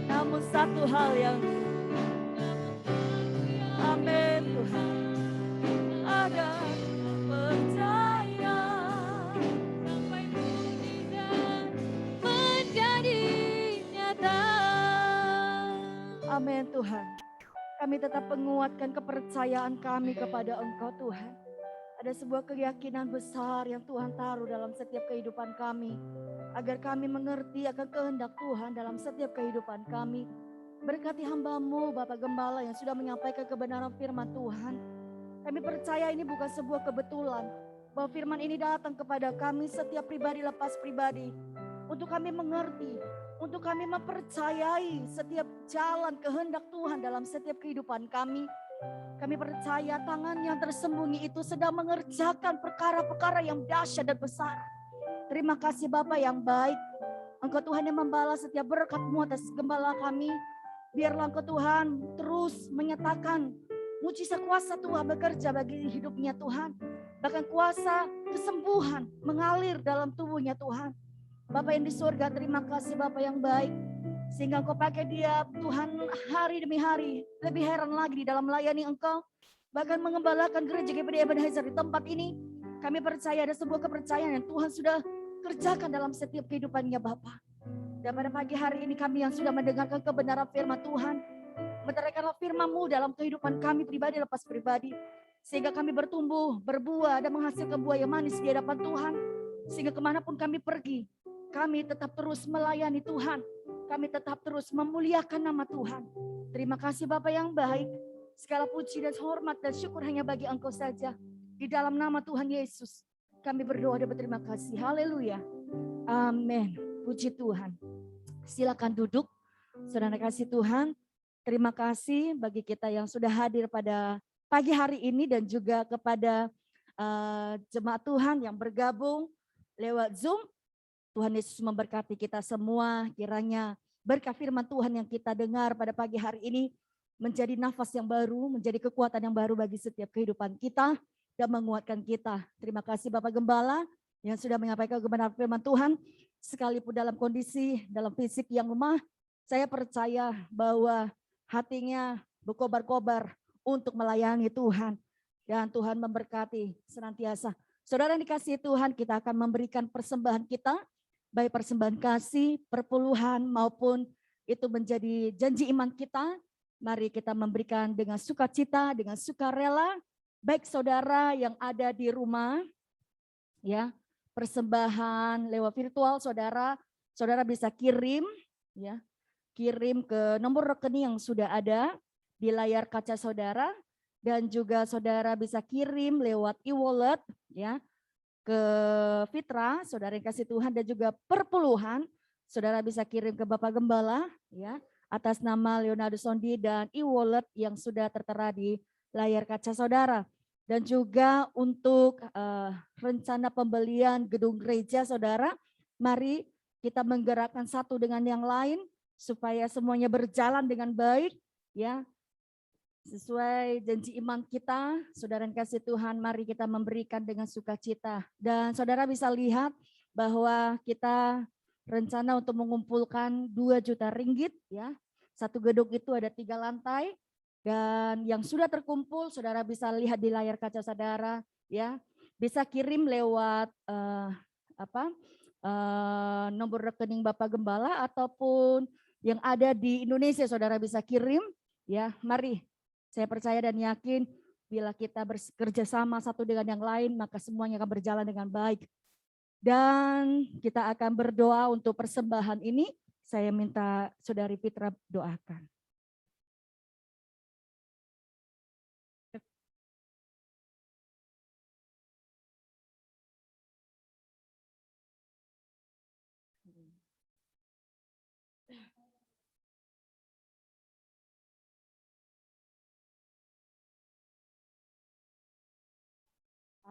Namun satu hal yang amin Tuhan, ada percaya sampai mukjizat menjadi nyata. Amin Tuhan. Kami tetap menguatkan kepercayaan kami kepada Engkau Tuhan. Ada sebuah keyakinan besar yang Tuhan taruh dalam setiap kehidupan kami. Agar kami mengerti akan kehendak Tuhan dalam setiap kehidupan kami. Berkati hamba-Mu Bapak Gembala yang sudah menyampaikan kebenaran firman Tuhan. Kami percaya ini bukan sebuah kebetulan. Bahwa firman ini datang kepada kami setiap pribadi lepas pribadi. Untuk kami mengerti, untuk kami mempercayai setiap jalan kehendak Tuhan dalam setiap kehidupan kami. Kami percaya tangan yang tersembunyi itu sedang mengerjakan perkara-perkara yang dahsyat dan besar. Terima kasih Bapa yang baik. Engkau Tuhan yang membalas setiap berkat-Mu atas gembala kami. Biarlah Engkau Tuhan terus menyatakan mujizat kuasa Tuhan bekerja bagi hidupnya Tuhan. Bahkan kuasa kesembuhan mengalir dalam tubuhnya Tuhan. Bapa yang di surga, terima kasih Bapa yang baik. Sehingga Engkau pakai dia Tuhan hari demi hari. Lebih heran lagi di dalam melayani Engkau. Bahkan mengembalakan gereja GPD Ebenezer di tempat ini. Kami percaya ada sebuah kepercayaan yang Tuhan sudah kerjakan dalam setiap kehidupannya Bapa. Dan pada pagi hari ini kami yang sudah mendengarkan kebenaran firman Tuhan. Meteraikanlah firman-Mu dalam kehidupan kami pribadi lepas pribadi. Sehingga kami bertumbuh, berbuah dan menghasilkan buah yang manis di hadapan Tuhan. Sehingga kemanapun kami pergi, kami tetap terus melayani Tuhan. Kami tetap terus memuliakan nama Tuhan. Terima kasih Bapa yang baik. Segala puji dan hormat dan syukur hanya bagi Engkau saja. Di dalam nama Tuhan Yesus, kami berdoa dan berterima kasih. Haleluya. Amin. Puji Tuhan. Silakan duduk. Saudara kasih Tuhan. Terima kasih bagi kita yang sudah hadir pada pagi hari ini dan juga kepada jemaat Tuhan yang bergabung lewat Zoom. Tuhan Yesus memberkati kita semua, kiranya berkat firman Tuhan yang kita dengar pada pagi hari ini menjadi nafas yang baru, menjadi kekuatan yang baru bagi setiap kehidupan kita dan menguatkan kita. Terima kasih Bapak Gembala yang sudah menyampaikan kebenaran firman Tuhan, sekalipun dalam kondisi, dalam fisik yang lemah, saya percaya bahwa hatinya berkobar-kobar untuk melayani Tuhan. Dan Tuhan memberkati senantiasa. Saudara yang dikasihi Tuhan, kita akan memberikan persembahan kita, baik persembahan kasih, perpuluhan maupun itu menjadi janji iman kita. Mari kita memberikan dengan sukacita, dengan sukarela. Baik saudara yang ada di rumah, ya persembahan lewat virtual saudara bisa kirim, ya kirim ke nomor rekening yang sudah ada di layar kaca saudara, dan juga saudara bisa kirim lewat e-wallet, ya. Ke Fitra, saudara yang kasih Tuhan, dan juga perpuluhan, saudara bisa kirim ke Bapak Gembala, ya, atas nama Leonardo Sondi dan e-wallet yang sudah tertera di layar kaca saudara. Dan juga untuk rencana pembelian gedung gereja saudara, mari kita menggerakkan satu dengan yang lain supaya semuanya berjalan dengan baik, ya. Sesuai janji iman kita, saudara yang kasih Tuhan, mari kita memberikan dengan sukacita. Dan saudara bisa lihat bahwa kita rencana untuk mengumpulkan 2 juta ringgit, ya. Satu gedung itu ada 3 lantai, dan yang sudah terkumpul saudara bisa lihat di layar kaca saudara, ya. Bisa kirim lewat nomor rekening Bapak Gembala ataupun yang ada di Indonesia saudara bisa kirim, ya. Mari. Saya percaya dan yakin bila kita bekerja sama satu dengan yang lain, maka semuanya akan berjalan dengan baik. Dan kita akan berdoa untuk persembahan ini. Saya minta Saudari Fitra doakan.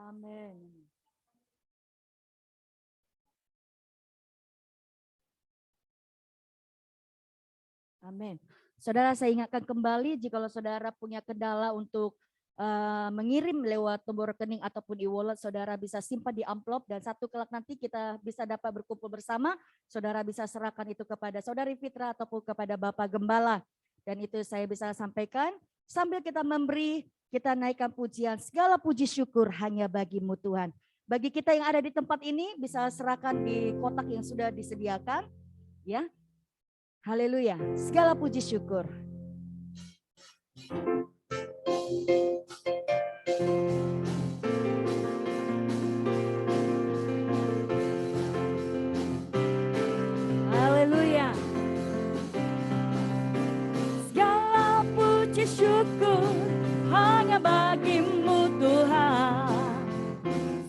Amin. Amin. Saudara, saya ingatkan kembali jika saudara punya kendala untuk mengirim lewat nomor rekening ataupun e-wallet, saudara bisa simpan di amplop, dan satu kelak nanti kita bisa dapat berkumpul bersama, saudara bisa serahkan itu kepada Saudari Fitra ataupun kepada Bapak Gembala. Dan itu saya bisa sampaikan sambil kita memberi. Kita naikkan pujian, segala puji syukur hanya bagi-Mu Tuhan. Bagi kita yang ada di tempat ini bisa serahkan di kotak yang sudah disediakan, ya. Haleluya, segala puji syukur. Haleluya. Segala puji syukur hanya bagi-Mu Tuhan,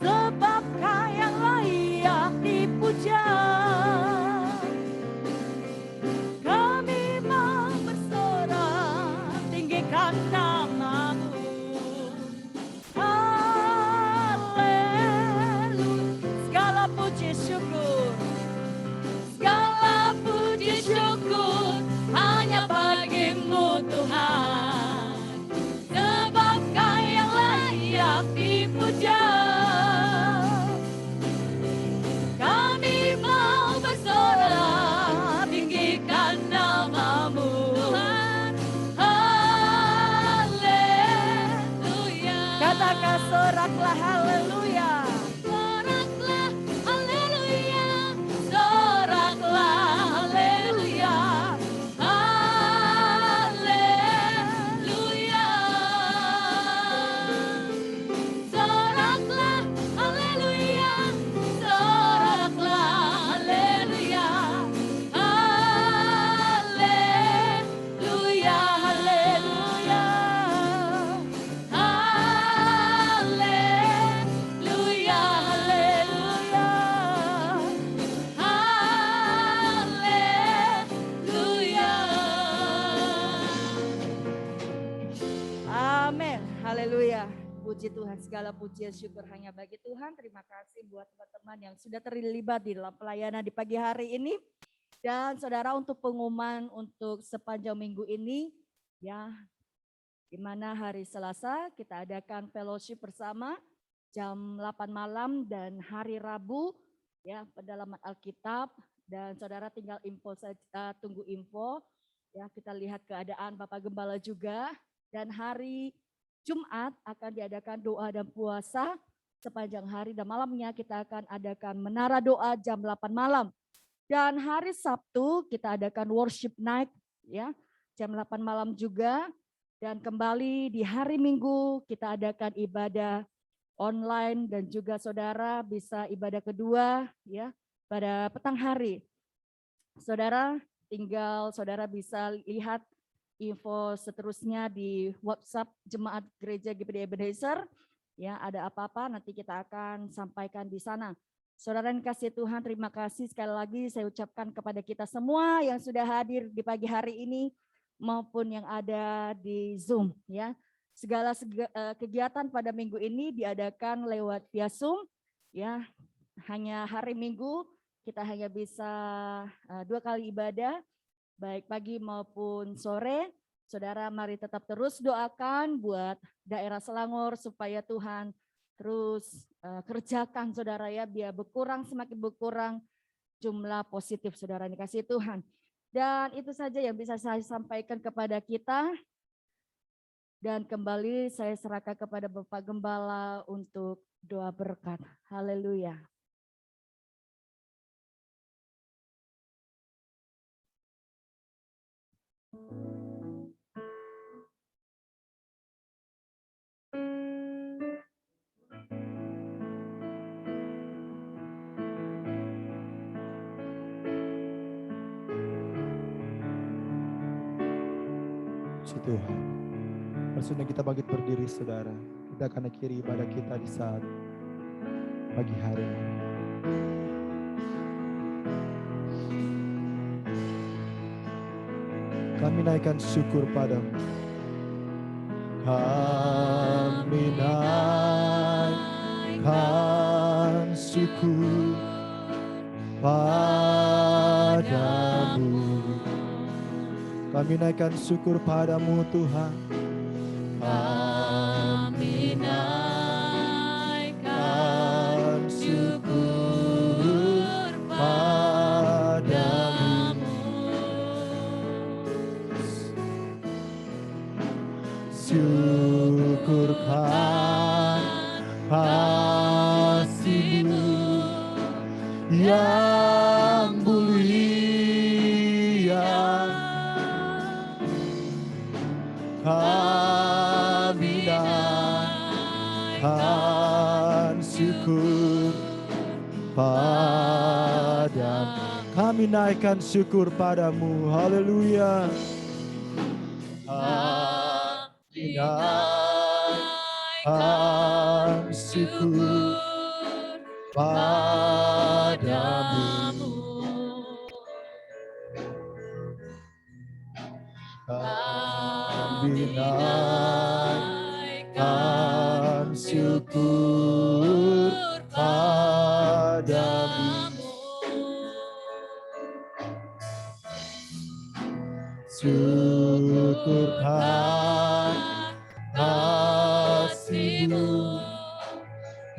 sebab Kau yang layak dipuja. Kami mau bersorak tinggikan nama Puji Tuhan, segala pujian syukur hanya bagi Tuhan. Terima kasih buat teman-teman yang sudah terlibat di dalam pelayanan di pagi hari ini. Dan saudara, untuk pengumuman untuk sepanjang minggu ini, ya, di mana hari Selasa kita adakan fellowship bersama jam 8 malam dan hari Rabu ya pendalaman Alkitab, dan saudara tinggal info saja, tunggu info ya, kita lihat keadaan Bapak Gembala juga. Dan hari Jumat akan diadakan doa dan puasa sepanjang hari, dan malamnya kita akan adakan menara doa jam 8 malam. Dan hari Sabtu kita adakan worship night ya jam 8 malam juga. Dan kembali di hari Minggu kita adakan ibadah online, dan juga saudara bisa ibadah kedua ya pada petang hari. Saudara tinggal saudara bisa lihat info seterusnya di WhatsApp Jemaat Gereja GPD Ebenezer. Ya, ada apa-apa nanti kita akan sampaikan di sana. Saudara yang kasih Tuhan, terima kasih sekali lagi saya ucapkan kepada kita semua yang sudah hadir di pagi hari ini maupun yang ada di Zoom ya. Segala kegiatan pada minggu ini diadakan lewat via Zoom ya. Hanya hari Minggu kita hanya bisa 2 kali ibadah, baik pagi maupun sore. Saudara mari tetap terus doakan buat daerah Selangor supaya Tuhan terus kerjakan saudara ya, biar berkurang semakin berkurang jumlah positif saudara ini kasih Tuhan. Dan itu saja yang bisa saya sampaikan kepada kita. Dan kembali saya serahkan kepada Bapak Gembala untuk doa berkat. Haleluya. Puji Tuhan. Maksudnya kita bangkit berdiri saudara. Kita akan akhiri ibadah kita di saat pagi hari ini. Kami naikkan syukur padamu. Kami naikkan syukur padamu. Kami naikkan syukur padamu Tuhan. Kami naikkan syukur padamu. Syukurkan kasih-Mu yang mulia. Kami naikkan syukur padamu. Kami naikkan syukur padamu. Haleluya. Kami naikkan syukur padamu. Kami naikkan syukur padamu. Syukurkan kasih-Mu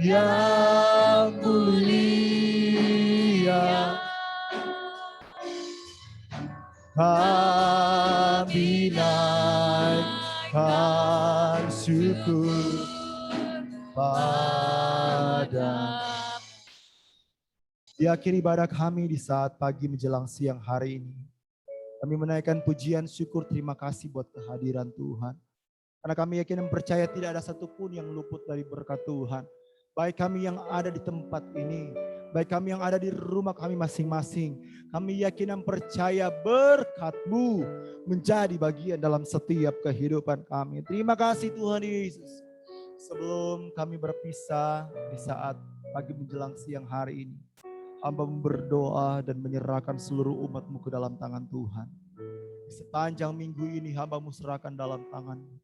yang mulia. Kami naikkan syukur padamu. Di akhir ibadah kami di saat pagi menjelang siang hari ini, kami menaikkan pujian syukur terima kasih buat kehadiran Tuhan. Karena kami yakin dan percaya tidak ada satupun yang luput dari berkat Tuhan. Baik kami yang ada di tempat ini, baik kami yang ada di rumah kami masing-masing. Kami yakin dan percaya berkat-Mu menjadi bagian dalam setiap kehidupan kami. Terima kasih Tuhan Yesus. Sebelum kami berpisah di saat pagi menjelang siang hari ini, hamba berdoa dan menyerahkan seluruh umat-Mu ke dalam tangan Tuhan. Sepanjang minggu ini hamba-Mu serahkan dalam tangan-Mu.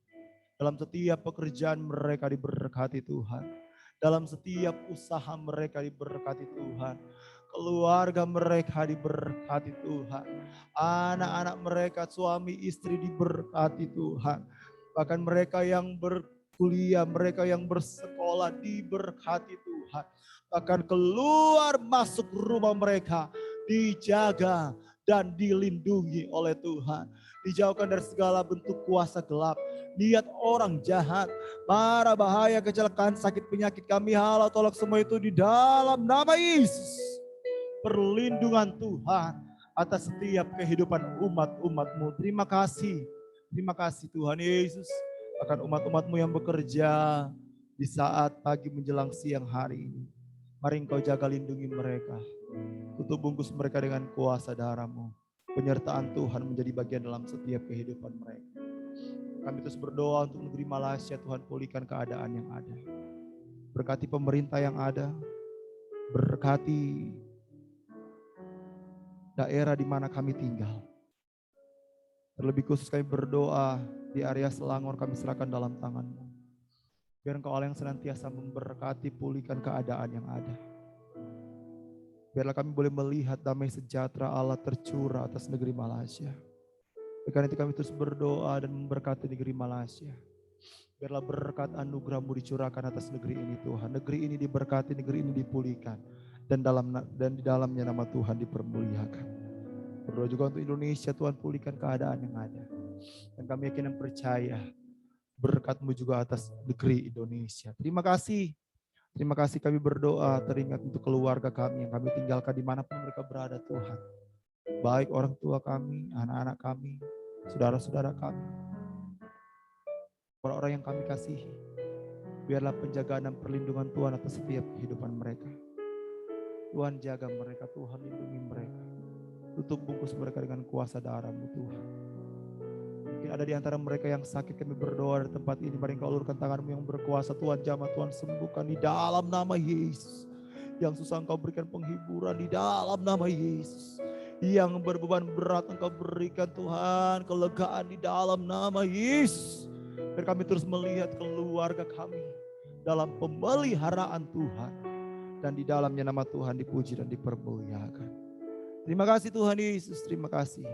Dalam setiap pekerjaan mereka diberkati Tuhan. Dalam setiap usaha mereka diberkati Tuhan. Keluarga mereka diberkati Tuhan. Anak-anak mereka, suami istri diberkati Tuhan. Bahkan mereka yang berkuliah, mereka yang bersekolah diberkati Tuhan. Bahkan keluar masuk rumah mereka dijaga dan dilindungi oleh Tuhan. Dijauhkan dari segala bentuk kuasa gelap, niat orang jahat, mara bahaya, kecelakaan, sakit, penyakit, kami halau tolak semua itu di dalam nama Yesus. Perlindungan Tuhan atas setiap kehidupan umat-umat-Mu. Terima kasih Tuhan Yesus akan umat-umat-Mu yang bekerja di saat pagi menjelang siang hari ini. Mari Engkau jaga lindungi mereka. Tutup bungkus mereka dengan kuasa darah-Mu. Penyertaan Tuhan menjadi bagian dalam setiap kehidupan mereka. Kami terus berdoa untuk negeri Malaysia, Tuhan pulihkan keadaan yang ada. Berkati pemerintah yang ada. Berkati daerah di mana kami tinggal. Terlebih khusus kami berdoa di area Selangor, kami serahkan dalam tangan-Mu. Biar Engkau Allah yang senantiasa memberkati, pulihkan keadaan yang ada. Biarlah kami boleh melihat damai sejahtera Allah tercurah atas negeri Malaysia. Karena itu kami terus berdoa dan memberkati negeri Malaysia. Biarlah berkat anugerah-Mu dicurahkan atas negeri ini Tuhan. Negeri ini diberkati, negeri ini dipulihkan. Dan di dalamnya nama Tuhan dipermuliakan. Berdoa juga untuk Indonesia, Tuhan pulihkan keadaan yang ada. Dan kami yakin dan percaya berkat-Mu juga atas negeri Indonesia. Terima kasih kami berdoa teringat untuk keluarga kami yang kami tinggalkan dimanapun mereka berada Tuhan. Baik orang tua kami, anak-anak kami, saudara-saudara kami, orang-orang yang kami kasihi. Biarlah penjagaan dan perlindungan Tuhan atas setiap kehidupan mereka. Tuhan jaga mereka, Tuhan lindungi mereka. Tutup bungkus mereka dengan kuasa darah-Mu Tuhan. Mungkin ada di antara mereka yang sakit, kami berdoa di tempat ini. Mari Engkau ulurkan tangan-Mu yang berkuasa. Tuhan jamah, Tuhan sembuhkan di dalam nama Yesus. Yang susah Engkau berikan penghiburan di dalam nama Yesus. Yang berbeban berat Engkau berikan Tuhan kelegaan di dalam nama Yesus. Biar kami terus melihat keluarga kami dalam pemeliharaan Tuhan. Dan di dalamnya nama Tuhan dipuji dan dipermuliakan. Terima kasih Tuhan Yesus, terima kasih.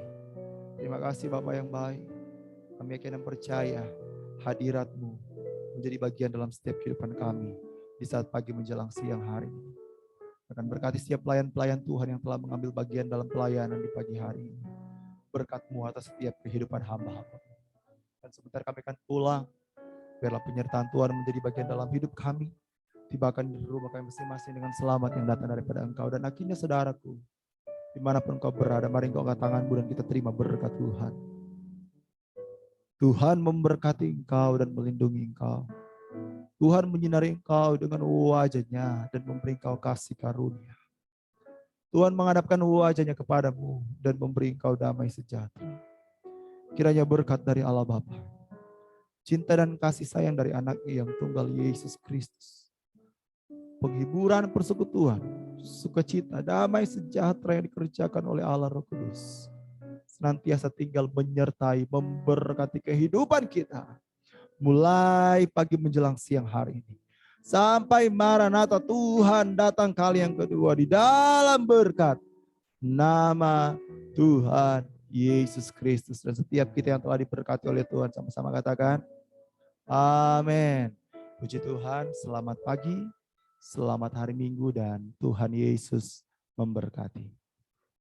Terima kasih Bapa yang baik. Kami yakin dan percaya hadirat-Mu menjadi bagian dalam setiap kehidupan kami di saat pagi menjelang siang hari ini. Akan berkati setiap pelayan-pelayan Tuhan yang telah mengambil bagian dalam pelayanan di pagi hari ini. Berkat-Mu atas setiap kehidupan hamba-Hamba. Dan sebentar kami akan pulang. Biarlah penyertaan Tuhan menjadi bagian dalam hidup kami. Tibakan di rumah kami masing-masing dengan selamat yang datang daripada Engkau. Dan akhirnya saudaraku, dimanapun Engkau berada, mari Engkau angkat tangan-Mu dan kita terima berkat Tuhan. Tuhan memberkati engkau dan melindungi engkau. Tuhan menyinari engkau dengan wajah-Nya dan memberi engkau kasih karunia. Tuhan menghadapkan wajah-Nya kepadamu dan memberi engkau damai sejahtera. Kiranya berkat dari Allah Bapa, cinta dan kasih sayang dari anak-Nya yang tunggal Yesus Kristus, penghiburan persekutuan, sukacita, damai sejahtera yang dikerjakan oleh Allah Roh Kudus senantiasa tinggal menyertai, memberkati kehidupan kita. Mulai pagi menjelang siang hari ini. Sampai Maranatha Tuhan datang kali yang kedua di dalam berkat nama Tuhan Yesus Kristus. Dan setiap kita yang telah diberkati oleh Tuhan sama-sama katakan amin. Puji Tuhan, selamat pagi, selamat hari Minggu dan Tuhan Yesus memberkati.